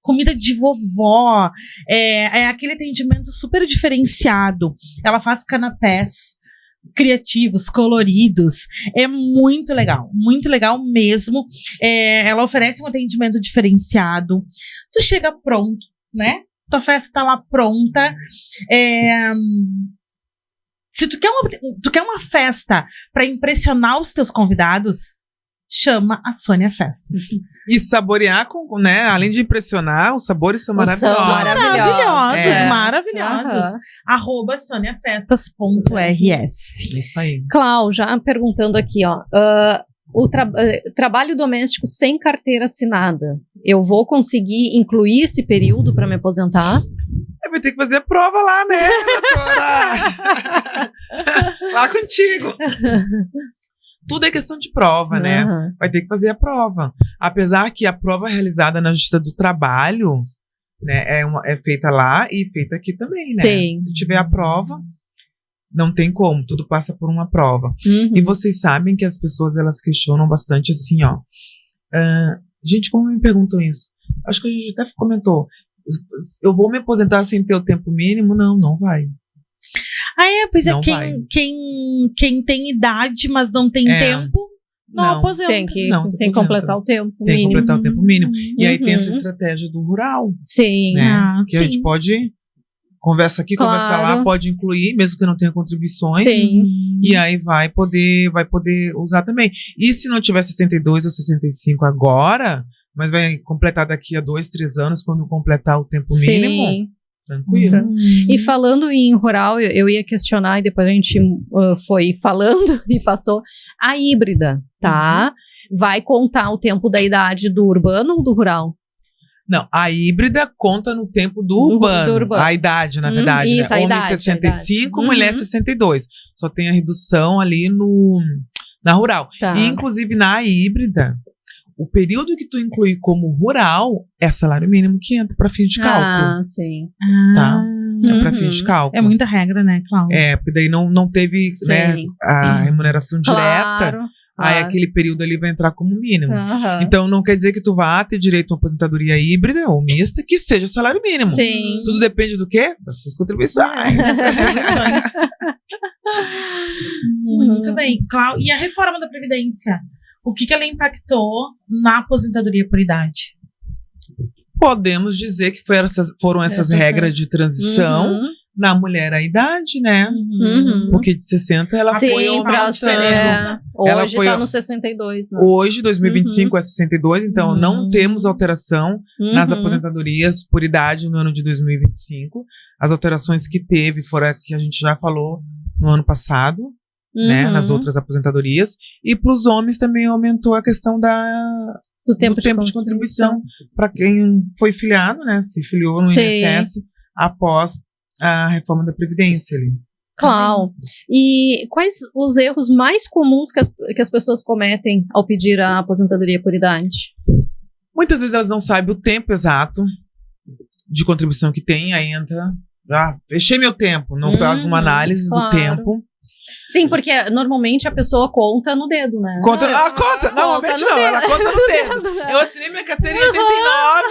comida de vovó, é aquele atendimento super diferenciado. Ela faz canapés criativos, coloridos, é muito legal mesmo. Ela oferece um atendimento diferenciado. Tu chega pronto, né? Tua festa tá lá pronta. Se tu quer uma festa para impressionar os teus convidados, chama a Sônia Festas.
E saborear, né? Além de impressionar, os sabores são maravilhosos.
Maravilhosos. @soniafestas.rs.
Isso aí.
Clau, já perguntando aqui, ó. Trabalho doméstico sem carteira assinada. Eu vou conseguir incluir esse período para me aposentar?
Vai ter que fazer a prova lá, né, doutora? Lá contigo. Tudo é questão de prova, né? Vai ter que fazer a prova. Apesar que a prova realizada na Justiça do Trabalho, né, é feita lá e feita aqui também, né?
Sim.
Se tiver a prova, não tem como, tudo passa por uma prova. E vocês sabem que as pessoas, elas questionam bastante assim, ó. Gente, como me perguntam isso? Acho que a gente até comentou. Eu vou me aposentar sem ter o tempo mínimo? Não vai.
Pois é, quem tem idade, mas não tem tempo, não aposenta.
Tem que completar o tempo mínimo.
Tem que completar o tempo mínimo. E aí tem essa estratégia do rural.
Sim.
Né? Que a gente pode, conversa aqui, conversa lá, pode incluir, mesmo que não tenha contribuições.
Sim.
E aí vai poder usar também. E se não tiver 62 ou 65 agora, mas vai completar daqui a 2, 3 anos, quando completar o tempo mínimo. Tranquilo.
E falando em rural, eu ia questionar e depois a gente foi falando e passou a híbrida, tá? Vai contar o tempo da idade do urbano ou do rural?
Não, a híbrida conta no tempo do urbano. A idade, na verdade,
isso,
né? Homem
idade,
65, mulher 62. Só tem a redução ali na rural.
Tá.
E, inclusive, na híbrida, o período que tu inclui como rural é salário mínimo que entra para fins de cálculo.
Sim.
Tá? É para fins de cálculo.
É muita regra, né, Cláudia?
Porque daí não teve, né, a remuneração direta. Aí aquele período ali vai entrar como mínimo. Então não quer dizer que tu vá ter direito a uma aposentadoria híbrida ou mista que seja salário mínimo.
Sim.
Tudo depende do quê? Das suas contribuições.
Muito bem, Cláudia. E a reforma da Previdência? O que ela impactou na aposentadoria por idade?
Podemos dizer que foram essas regras de transição. Na mulher a idade, né? Porque de 60 ela foi aumentando.
Hoje tá no 62, né?
Hoje, 2025 é 62, então não temos alteração nas aposentadorias por idade no ano de 2025. As alterações que teve foram a que a gente já falou no ano passado, né? Nas outras aposentadorias. E para os homens também aumentou a questão do tempo de contribuição para quem foi filiado, né? Se filiou no INSS após a reforma da Previdência ali.
Claro. E quais os erros mais comuns que as pessoas cometem ao pedir a aposentadoria por idade?
Muitas vezes elas não sabem o tempo exato de contribuição que tem, aí entra, fechei meu tempo, não faz uma análise do tempo.
Sim, porque normalmente a pessoa conta no dedo, né?
Conta. Normalmente não, ela conta no dedo. Eu assinei minha carteira em 89,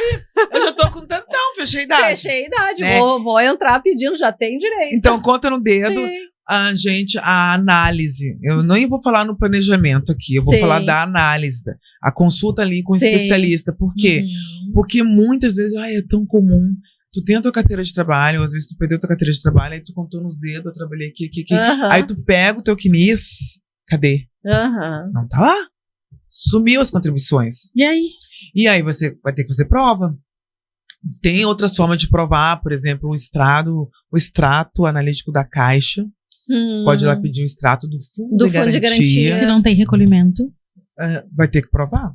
eu já tô com tanto. Não, fechei a idade.
Fechei a idade, né? Vou entrar pedindo, já tem direito.
Então, conta no dedo. A análise. Eu nem vou falar no planejamento aqui, eu vou falar da análise. A consulta ali com o especialista. Por quê? Porque muitas vezes, é tão comum. Tu tem a tua carteira de trabalho, às vezes tu perdeu a tua carteira de trabalho, aí tu contou nos dedos, eu trabalhei aqui. Aí tu pega o teu CNIS, cadê? Não tá lá. Sumiu as contribuições.
E aí?
E aí você vai ter que fazer prova. Tem outras formas de provar, por exemplo, o extrato analítico da Caixa. Pode ir lá pedir o extrato do fundo de garantia.
Se não tem recolhimento.
Vai ter que provar.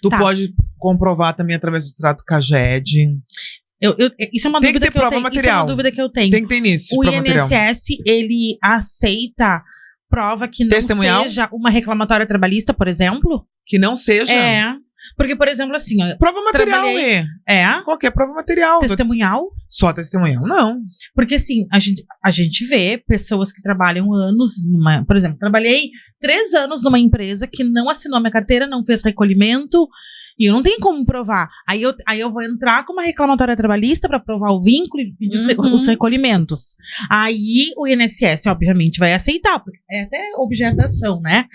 Tu pode comprovar também através do extrato CAGED.
Isso é uma dúvida que eu tenho.
Material.
Isso é uma dúvida que eu tenho.
Tem que ter início.
O INSS, ele aceita prova que não seja uma reclamatória trabalhista, por exemplo?
Que não seja?
Porque, por exemplo, assim...
Prova material, qualquer prova material.
Testemunhal?
Só testemunhal, não.
Porque, assim, a gente vê pessoas que trabalham anos por exemplo, trabalhei 3 anos numa empresa que não assinou minha carteira, não fez recolhimento, e eu não tenho como provar. Aí eu vou entrar com uma reclamatória trabalhista para provar o vínculo e pedir os recolhimentos. Aí o INSS, obviamente, vai aceitar, porque é até objeto da ação, né?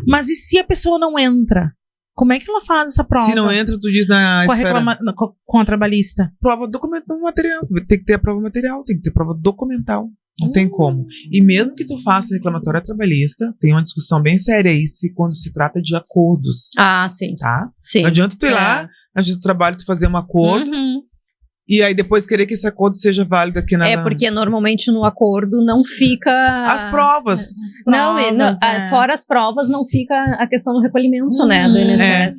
Mas e se a pessoa não entra? Como é que ela faz essa prova?
Se não entra, tu diz
com a trabalhista.
Prova documental material. Tem que ter a prova material, tem que ter prova documental. Não tem como. E mesmo que tu faça reclamatória trabalhista, tem uma discussão bem séria aí quando se trata de acordos.
Sim.
Tá?
Sim.
Não adianta tu ir lá, no dia do trabalho, tu fazer um acordo, e aí depois querer que esse acordo seja válido aqui na...
porque normalmente no acordo não fica...
As provas.
Fora as provas, não fica a questão do recolhimento, né? Do INSS.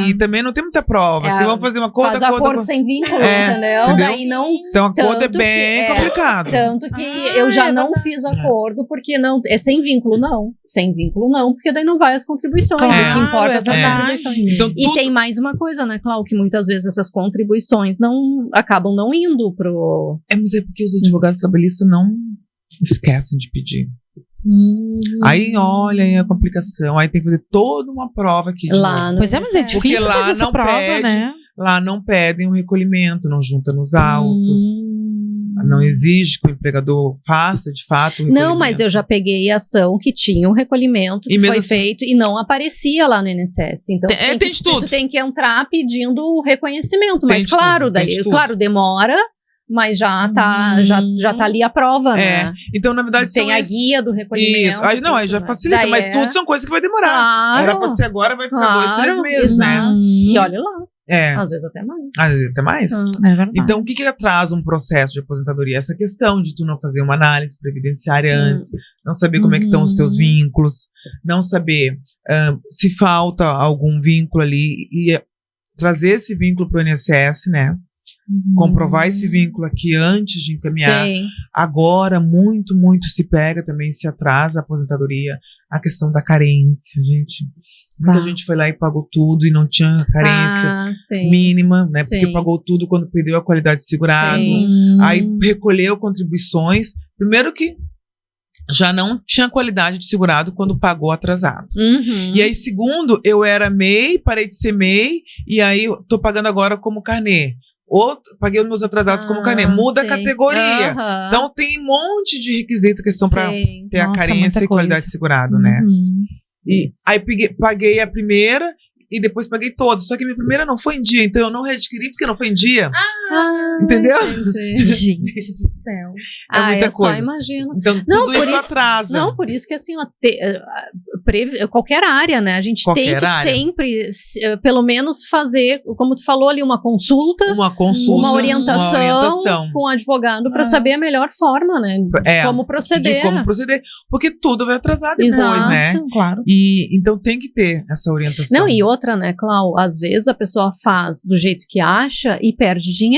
E também não tem muita prova. Se vão fazer um acordo...
Faz acordo sem vínculo, entendeu? Daí não...
Então, acordo é bem complicado.
Tanto que eu já não fiz acordo, porque não... É sem vínculo, não. Sem vínculo, não. Porque daí não vai as contribuições. O que importa são as contribuições.
Então,
e tem mais uma coisa, né, Cláudio? Que muitas vezes essas contribuições acabam não indo pro...
Mas é porque os advogados trabalhistas não esquecem de pedir. Aí olha aí a complicação, aí tem que fazer toda uma prova aqui de novo.
Pois mas é difícil fazer essa prova, né?
Lá não pedem um recolhimento, não junta nos autos. Não exige que o empregador faça, de fato, o recolhimento.
Não, mas eu já peguei ação que tinha um recolhimento que foi feito e não aparecia lá no INSS. Então, tu tem que entrar pedindo o reconhecimento. Mas claro, demora, mas já tá ali a prova, né?
Então, na verdade,
tem a guia do recolhimento.
Isso. Aí já facilita, mas tudo são coisas que vai demorar. Claro. Era pra ser agora, vai ficar 2, 3 meses, né?
E olha lá. Às vezes até mais.
Às vezes até mais?
É verdade.
Então, o que atrasa um processo de aposentadoria? Essa questão de tu não fazer uma análise previdenciária antes, não saber como é que estão os teus vínculos, não saber se falta algum vínculo ali e trazer esse vínculo pro INSS, né? Comprovar esse vínculo aqui antes de encaminhar.
Sim.
Agora, muito se pega também, se atrasa a aposentadoria, a questão da carência, gente. Muita gente foi lá e pagou tudo e não tinha carência mínima, né? Porque pagou tudo quando perdeu a qualidade de segurado. Aí recolheu contribuições. Primeiro que já não tinha qualidade de segurado quando pagou atrasado. E aí, segundo, eu era MEI, parei de ser MEI, e aí tô pagando agora como carnê. Ou paguei os meus atrasados como carnê. Muda a categoria. Então tem um monte de requisito que são pra ter a carência e qualidade de segurado, né? E aí paguei a primeira e depois paguei todas. Só que minha primeira não foi em dia, então eu não readquiri porque não foi em dia. Entendeu?
Gente do céu.
É muita coisa.
Só imagino.
Então tudo isso atrasa.
Não, por isso que assim, qualquer área, né? A gente tem que sempre, pelo menos fazer, como tu falou ali, uma consulta, uma orientação com o advogado para saber a melhor forma, né? De como proceder.
Porque tudo vai atrasar depois, né?
Claro.
E então tem que ter essa orientação.
Não, e outra, né, Clau? Às vezes a pessoa faz do jeito que acha e perde dinheiro.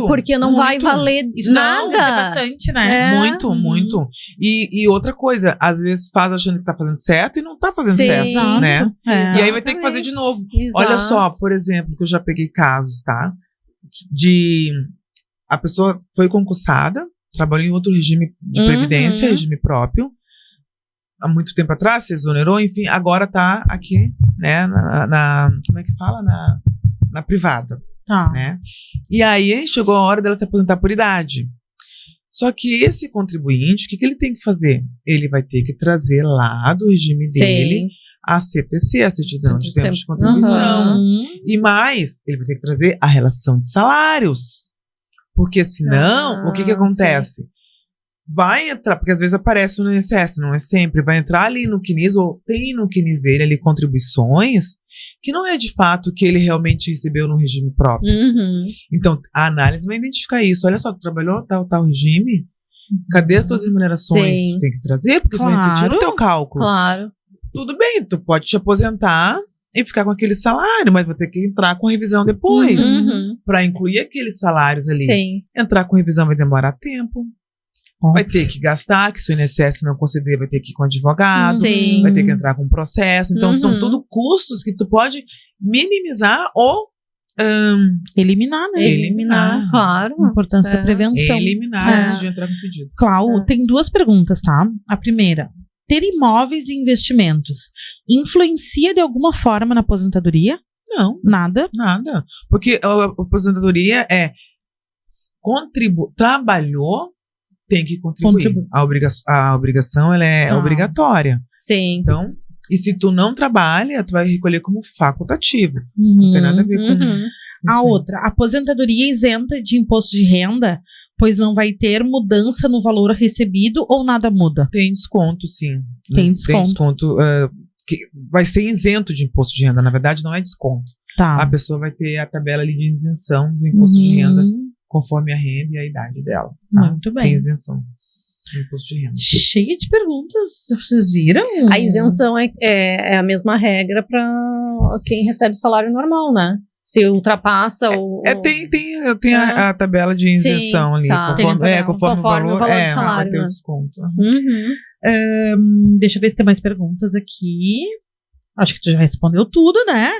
Porque não vai valer nada.
É bastante, né?
Muito. E outra coisa, às vezes faz achando que tá fazendo certo e não tá fazendo certo, né? E aí vai ter que fazer de novo. Olha só, por exemplo, que eu já peguei casos, tá? A pessoa foi concursada, trabalhou em outro regime de previdência, regime próprio, há muito tempo atrás, se exonerou, enfim, agora tá aqui, né, como é que fala? Na privada, né? E aí chegou a hora dela se aposentar por idade. Só que esse contribuinte, o que ele tem que fazer? Ele vai ter que trazer lá do regime dele a CTC, a certidão de tempo de contribuição. E mais, ele vai ter que trazer a relação de salários. Porque senão, o que acontece? Vai entrar, porque às vezes aparece no INSS, não é sempre, vai entrar ali no CNIS, ou tem no CNIS dele ali contribuições, que não é de fato que ele realmente recebeu no regime próprio. Então, a análise vai identificar isso. Olha só, tu trabalhou tal regime, cadê as tuas remunerações? Tu tem que trazer, porque isso vai repetir no teu cálculo.
Claro.
Tudo bem, tu pode te aposentar e ficar com aquele salário, mas vai ter que entrar com revisão depois, para incluir aqueles salários ali. Entrar com revisão vai demorar tempo. Vai ter que gastar, que se o INSS não conceder, vai ter que ir com advogado, vai ter que entrar com processo. Então, são tudo custos que tu pode minimizar ou
eliminar, né?
Eliminar, claro.
A importância da prevenção.
Eliminar antes de entrar com pedido.
Cláudio, tem 2 perguntas, tá? A primeira, ter imóveis e investimentos influencia de alguma forma na aposentadoria?
Não.
Nada?
Nada. Porque a aposentadoria é trabalhou, tem que contribuir. A obrigação ela é obrigatória. Então, e se tu não trabalha, tu vai recolher como facultativo. Não tem nada a ver com
a outra, aposentadoria isenta de imposto de renda pois não vai ter mudança no valor recebido ou nada muda?
Tem desconto, sim.
Tem desconto.
Tem desconto, que vai ser isento de imposto de renda. Na verdade, não é desconto.
Tá.
A pessoa vai ter a tabela ali de isenção do imposto de renda, conforme a renda e a idade dela. Tá?
Muito bem.
Tem isenção do imposto de renda.
Cheia de perguntas, vocês viram?
A isenção é a mesma regra para quem recebe salário normal, né? Se ultrapassa o...
Tem a tabela de isenção ali.
Tá.
Conforme o valor
do salário,
vai ter
né?
o desconto.
Deixa eu ver se tem mais perguntas aqui. Acho que tu já respondeu tudo, né?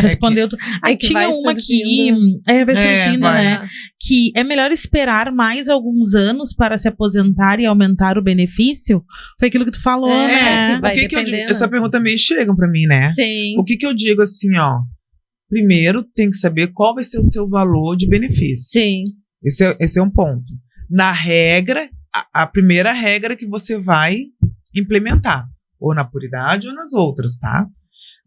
Respondeu tudo. Aí tinha uma aqui. Vai surgindo, né? Que é melhor esperar mais alguns anos para se aposentar e aumentar o benefício? Foi aquilo que tu falou, né?
Essa pergunta também chega pra mim, né?
Sim.
O que eu digo assim, ó? Primeiro, tem que saber qual vai ser o seu valor de benefício.
Sim.
Esse é um ponto. Na regra, a primeira regra que você vai implementar. Ou na puridade ou nas outras, tá?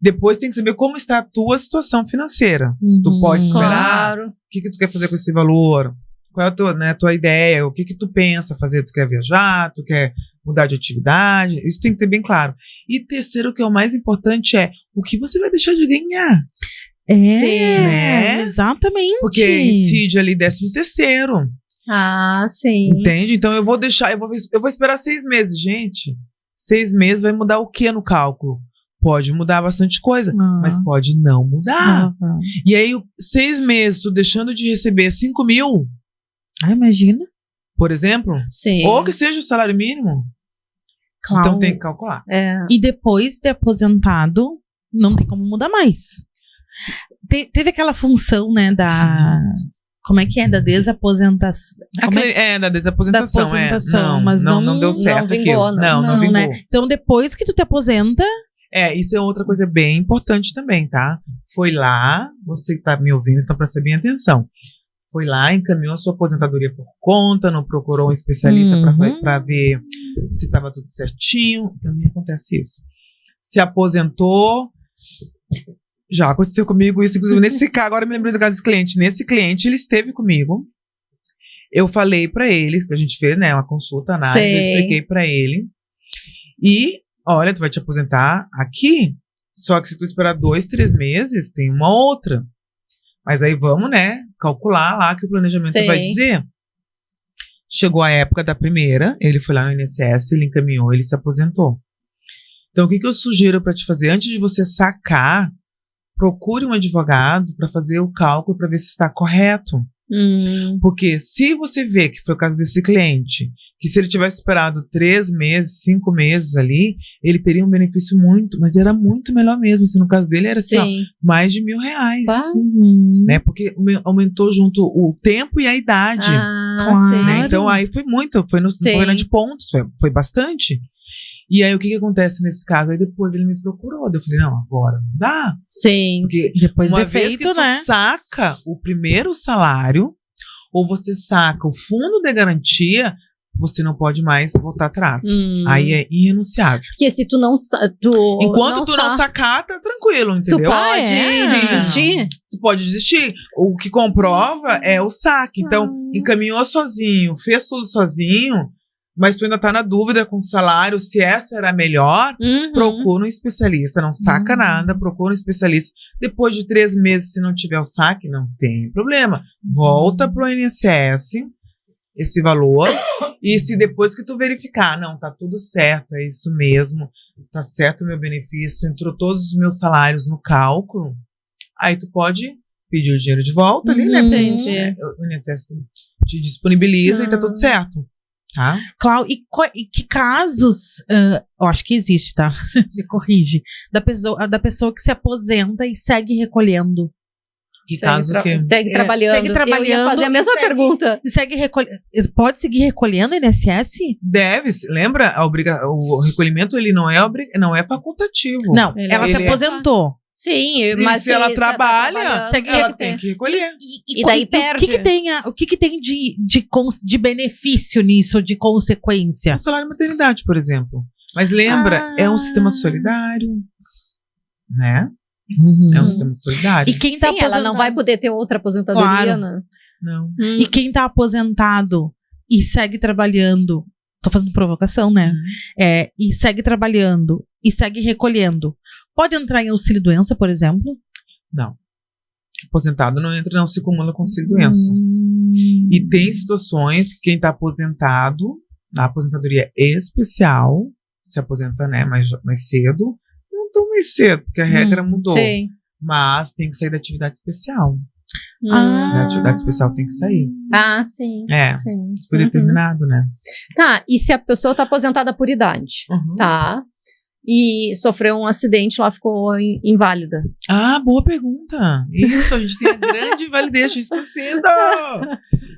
Depois tem que saber como está a tua situação financeira. Tu pode esperar.
Claro.
O que tu quer fazer com esse valor? Qual é a tua ideia? O que tu pensa fazer? Tu quer viajar? Tu quer mudar de atividade? Isso tem que ter bem claro. E terceiro, que é o mais importante, é o que você vai deixar de ganhar.
Né? Exatamente.
Porque incide ali 13º.
Ah, sim.
Entende? Então eu vou esperar 6 meses. Gente, 6 meses vai mudar o que no cálculo? Pode mudar bastante coisa, mas pode não mudar. E aí, 6 meses, tu deixando de receber 5 mil.
Imagina.
Por exemplo.
Sim.
Ou que seja o salário mínimo. Claro. Então tem que calcular.
E depois de aposentado, não tem como mudar mais. Teve aquela função, né, da... Como é que é? Da desaposentação.
Da desaposentação.
Mas não
deu certo.
Não vingou,
não vingou.
Né? Então, depois que tu te aposenta...
Isso é outra coisa bem importante também, tá? Foi lá, você que tá me ouvindo, então presta bem atenção. Foi lá, encaminhou a sua aposentadoria por conta, não procurou um especialista pra ver se estava tudo certinho. Também acontece isso. Se aposentou... Já aconteceu comigo isso, inclusive nesse caso, agora eu me lembrei do caso desse cliente. Nesse cliente, ele esteve comigo. Eu falei pra ele, que a gente fez, né, uma consulta, análise, eu expliquei pra ele. E, olha, tu vai te aposentar aqui, só que se tu esperar 2, 3 meses, tem uma outra. Mas aí vamos, né, calcular lá que o planejamento vai dizer. Chegou a época da primeira, ele foi lá no INSS, ele encaminhou, ele se aposentou. Então, o que eu sugiro pra te fazer? Antes de você sacar, procure um advogado para fazer o cálculo para ver se está correto. Porque se você vê que foi o caso desse cliente, que se ele tivesse esperado 3 meses, 5 meses ali, ele teria um benefício mas era muito melhor mesmo. Se no caso dele era assim, ó, mais de R$1.000. Né? Porque aumentou junto o tempo e a idade. Né? Então aí foi muito, foi no de pontos, foi bastante. E aí, o que acontece nesse caso? Aí depois ele me procurou. Eu falei, não, agora não dá.
Sim.
Porque
depois
uma vez que tu saca o primeiro salário, ou você saca o fundo de garantia, você não pode mais voltar atrás. Aí é irrenunciável.
Porque se tu não...
Enquanto tu não sacar, tá tranquilo, entendeu?
Tu pode desistir?
Você pode desistir. O que comprova é o saque. Então, encaminhou sozinho, fez tudo sozinho, mas tu ainda tá na dúvida com o salário, se essa era a melhor, procura um especialista. Não saca nada, procura um especialista. Depois de 3 meses, se não tiver o saque, não tem problema. Volta pro INSS, esse valor, e se depois que tu verificar, não, tá tudo certo, é isso mesmo, tá certo o meu benefício, entrou todos os meus salários no cálculo, aí tu pode pedir o dinheiro de volta ali, né?
Entendi.
O INSS te disponibiliza e tá tudo certo. Tá?
Cláudio, e que casos, eu acho que existe, tá? Me corrige, da pessoa que se aposenta e segue recolhendo.
Que caso que...
Segue trabalhando.
Segue trabalhando.
Eu ia fazer a mesma pergunta.
Pode seguir recolhendo INSS?
Deve. Lembra? O recolhimento ele não é facultativo.
Não, ela se aposentou.
Sim, mas
se ela trabalha, ela tem que recolher.
E daí perde.
O que tem de benefício nisso, de consequência?
O salário de maternidade, por exemplo. Mas lembra, é um sistema solidário, né? É um sistema solidário.
E quem tá
ela não vai poder ter outra aposentadoria, né?
Não.
E quem tá aposentado e segue trabalhando, tô fazendo provocação, né? E segue trabalhando e segue recolhendo, pode entrar em auxílio-doença, por exemplo?
Não. Aposentado não entra, não se acumula com auxílio-doença. E tem situações que quem tá aposentado, na aposentadoria especial, se aposenta, né, mais cedo, não tão mais cedo, porque a regra mudou.
Sim.
Mas tem que sair da atividade especial. Da atividade especial tem que sair.
Sim.
Sim. Isso foi determinado, né?
Tá, e se a pessoa tá aposentada por idade, tá? E sofreu um acidente lá, ficou inválida.
Boa pergunta. Isso, a gente tem a grande invalidez, tinha esquecido.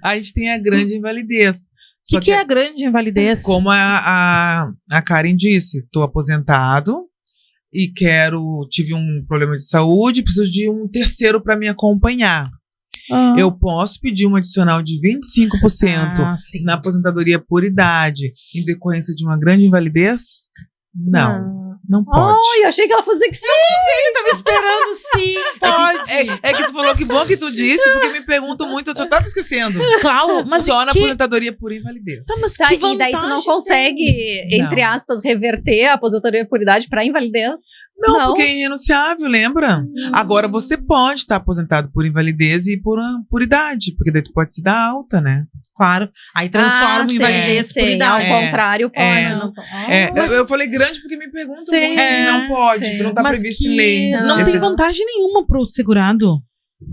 A gente tem a grande invalidez.
O que é a grande invalidez?
Como a Karen disse, tô aposentado e tive um problema de saúde, preciso de um terceiro para me acompanhar. Eu posso pedir um adicional de 25% na aposentadoria por idade em decorrência de uma grande invalidez? Não pode.
Eu achei que ela fosse que sim.
Eu tava esperando sim, pode.
É que tu falou que bom que tu disse, porque me perguntam muito, eu já tava esquecendo.
Claro, mas
só na aposentadoria por invalidez.
Mas
e daí tu não consegue, entre aspas, reverter a aposentadoria por idade pra invalidez?
Não, porque é irrenunciável, lembra? Agora você pode estar aposentado por invalidez e por idade, porque daí tu pode se dar alta, né?
Claro. Aí transforma invalidez por idade.
Ao contrário, pode.
Eu falei grande porque me perguntam muito e não pode, não tá previsto em lei.
Não tem vantagem nenhuma pro segurado.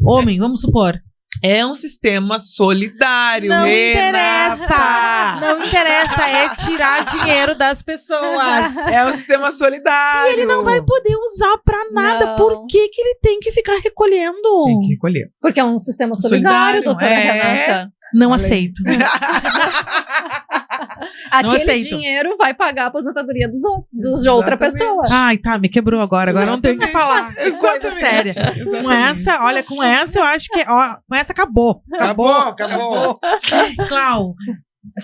Homem, vamos supor.
É um sistema solidário,
Não
Renata.
interessa. Não interessa, é tirar dinheiro das pessoas.
É um sistema solidário.
Se ele não vai poder usar pra nada, por que ele tem que ficar recolhendo?
Tem que recolher.
Porque é um sistema solidário, doutora Renata.
Não aceito.
Aquele dinheiro vai pagar a aposentadoria de outra pessoa.
Ai, tá, me quebrou agora. Agora não tenho o que falar. Coisa séria. Com essa, eu acho que... com essa acabou. Acabou. Clau,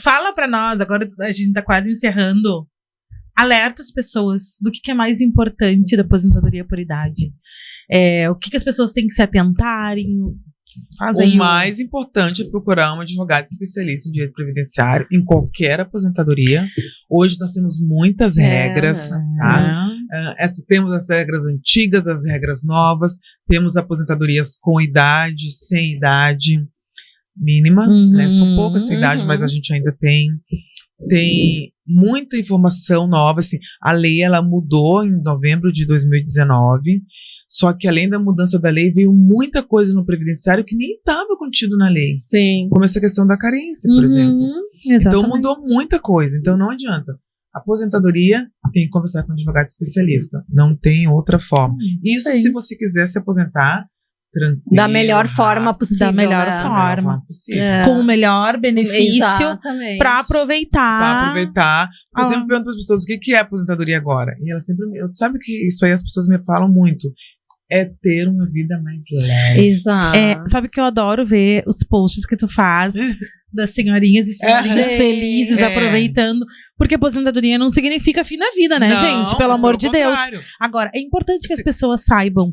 fala pra nós, agora a gente tá quase encerrando. Alerta as pessoas do que é mais importante da aposentadoria por idade. O que as pessoas têm que se atentarem...
O mais importante é procurar um advogado especialista em direito previdenciário em qualquer aposentadoria. Hoje nós temos muitas regras, tá? Temos as regras antigas, as regras novas, temos aposentadorias com idade, sem idade mínima, né? São poucas sem idade, mas a gente ainda tem muita informação nova, assim. A lei, ela mudou em novembro de 2019, só que além da mudança da lei, veio muita coisa no previdenciário que nem estava contido na lei.
Sim.
Como essa questão da carência, por exemplo.
Exatamente.
Então mudou muita coisa, então não adianta. Aposentadoria, tem que conversar com um advogado especialista. Não tem outra forma. Isso se você quiser se aposentar tranquilo.
Da melhor forma possível.
Da melhor forma. Com o melhor benefício para aproveitar.
Eu sempre pergunto para as pessoas o que é aposentadoria agora. E elas sempre... Sabe que isso aí as pessoas me falam muito. É ter uma vida mais leve.
Exato.
Sabe que eu adoro ver os posts que tu faz das senhorinhas e senhorinhas felizes aproveitando. Porque aposentadoria não significa fim da vida, né, gente? Pelo amor de Deus. Agora, é importante que as pessoas saibam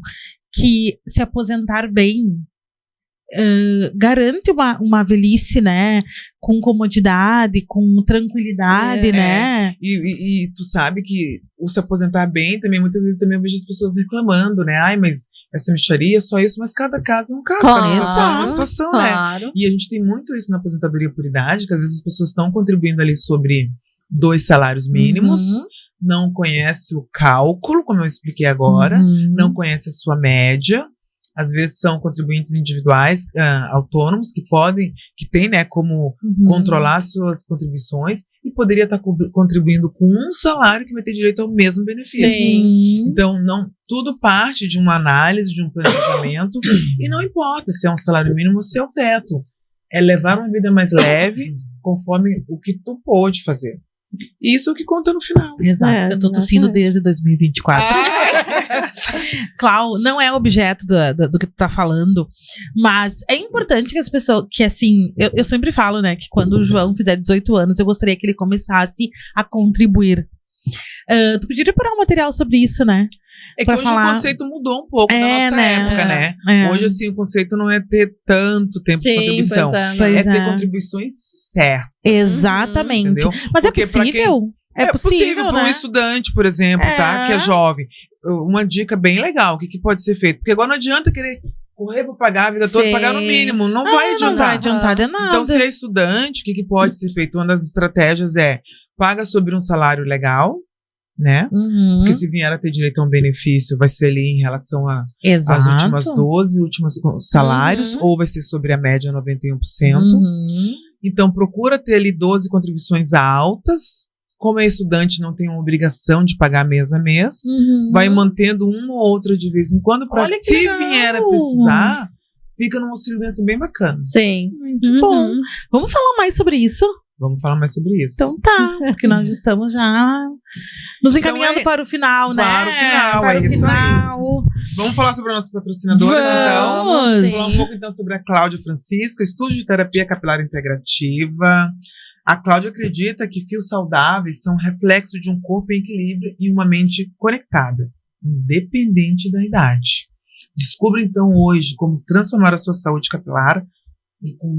que se aposentar bem garante uma velhice, né? Com comodidade, com tranquilidade, né?
E tu sabe que o se aposentar bem também, muitas vezes também eu vejo as pessoas reclamando, né? Ai, mas essa mixaria, só isso, mas cada caso é um caso, cada situação é uma situação, né? E a gente tem muito isso na aposentadoria por idade, que às vezes as pessoas estão contribuindo ali sobre 2 salários mínimos, não conhece o cálculo, como eu expliquei agora, não conhece a sua média, às vezes são contribuintes individuais, autônomos, que têm, né, como controlar suas contribuições e poderia estar contribuindo com um salário que vai ter direito ao mesmo benefício.
Sim.
Então, tudo parte de uma análise, de um planejamento, e não importa se é um salário mínimo ou se é o teto. É levar uma vida mais leve, conforme o que tu pôde fazer. Isso é o que conta no final.
Exato. Eu tô tossindo desde 2024. Clau, não é objeto do que tu tá falando, mas é importante que as pessoas, que assim, eu sempre falo, né, que quando o João fizer 18 anos, eu gostaria que ele começasse a contribuir Tu podia preparar um material sobre isso, né?
É que hoje o conceito mudou um pouco na nossa época, né? Hoje, assim, o conceito não é ter tanto tempo de contribuição. É ter contribuições certas.
Exatamente.
Entendeu?
Mas
porque
é possível?
É possível para um estudante, por exemplo, tá? Que é jovem. Uma dica bem legal, o que pode ser feito? Porque agora não adianta querer correr para pagar a vida toda, pagar no mínimo. Não vai adiantar.
Não vai adiantar de nada.
Então, se é estudante, o que pode ser feito? Uma das estratégias é paga sobre um salário legal, né? Porque se vier a ter direito a um benefício, vai ser ali em relação às últimas 12 salários, ou vai ser sobre a média 91%. Então, procura ter ali 12 contribuições altas. Como é estudante, não tem uma obrigação de pagar mês a mês. Vai mantendo uma ou outra de vez em quando, para se vier a precisar, fica num auxílio-doença bem bacana.
Sim.
Muito bom. Vamos falar mais sobre isso?
Vamos falar mais sobre isso.
Então tá, porque nós estamos já nos encaminhando para o final, né?
Para o final, é isso aí. Vamos falar sobre as nossas patrocinadoras, então. Vamos falar um pouco, então, sobre a Cláudia Francisca, Estúdio de Terapia Capilar Integrativa. A Cláudia acredita que fios saudáveis são reflexo de um corpo em equilíbrio e uma mente conectada, independente da idade. Descubra, então, hoje como transformar a sua saúde capilar e com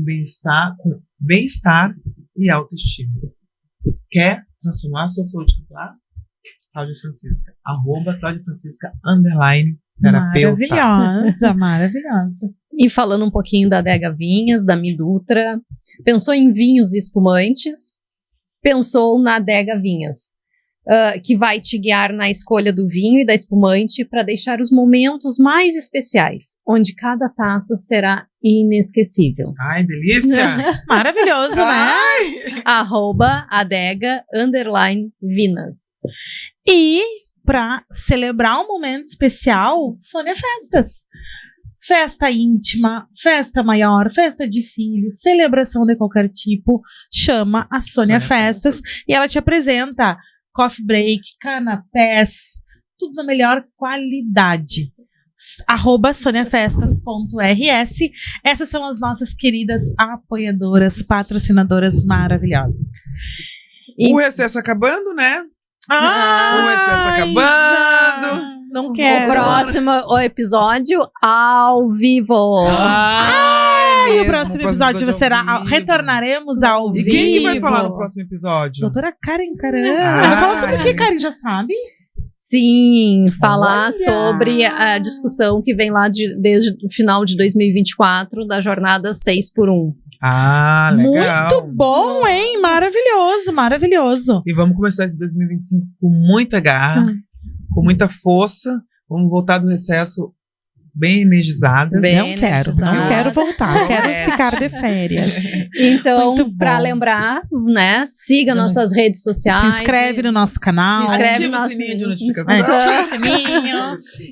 bem-estar e autoestima. Quer transformar a sua saúde capilar? Cláudia Francisca. @Cláudia Francisca _terapeuta.
Maravilhosa, maravilhosa.
E falando um pouquinho da Adega Vinhas, da Midutra, pensou em vinhos e espumantes, pensou na Adega Vinhas, que vai te guiar na escolha do vinho e da espumante para deixar os momentos mais especiais, onde cada taça será inesquecível.
Ai, delícia!
Maravilhoso, né?
@adega_vinas.
E para celebrar um momento especial, Sônia Festas. Festa íntima, festa maior, festa de filhos, celebração de qualquer tipo, chama a Sônia Festas e ela te apresenta coffee break, canapés, tudo na melhor qualidade. @soniafestas.rs. Essas são as nossas queridas apoiadoras, patrocinadoras maravilhosas.
O recesso acabando, né? O recesso acabando.
Não quero.
O próximo episódio ao vivo.
O próximo episódio será retornaremos ao vivo.
E quem que vai falar no próximo episódio?
Doutora Karen Caran. Vai falar sobre o que, Karen? Já sabe?
Sim, falar sobre a discussão que vem lá desde o final de 2024 da jornada 6x1.
Legal.
Muito bom, hein? Maravilhoso, maravilhoso.
E vamos começar esse 2025 com muita garra, com muita força. Vamos voltar do recesso bem energizadas.
Não quero voltar, quero ficar de férias.
Então, para lembrar, né, siga nossas redes sociais.
Se inscreve no nosso canal.
Se inscreve
no nosso sininho de notificação.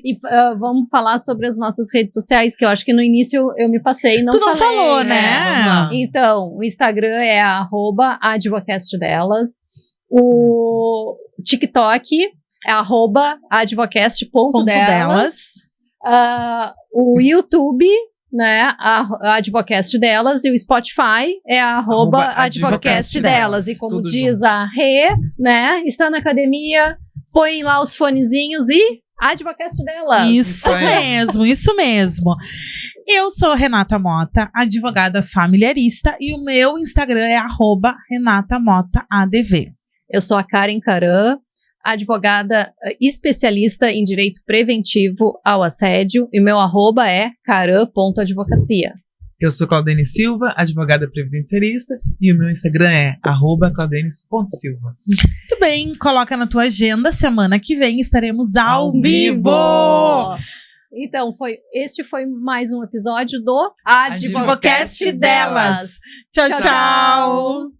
E vamos falar sobre as nossas redes sociais, que eu acho que no início eu me passei e não falei.
Tu não falou, né?
Então, o Instagram é @advocastdelas. O TikTok é @advocast.delas. O YouTube, né, a Advocast delas, e o Spotify é @Advocast delas. E como diz junto a Rê, né, está na academia, põe lá os fonezinhos e Advocast delas.
Isso mesmo. Eu sou Renata Mota, advogada familiarista, e o meu Instagram é @RenataMotaADV.
Eu sou a Karen Caran, advogada especialista em direito preventivo ao assédio, e meu @ é caran.advocacia.
Eu sou Claudene Silva, advogada previdenciarista, e o meu Instagram é @claudenes.silva.
Muito bem, coloca na tua agenda, semana que vem estaremos ao vivo!
Então, este foi mais um episódio do Advocast delas.
Tchau, tchau!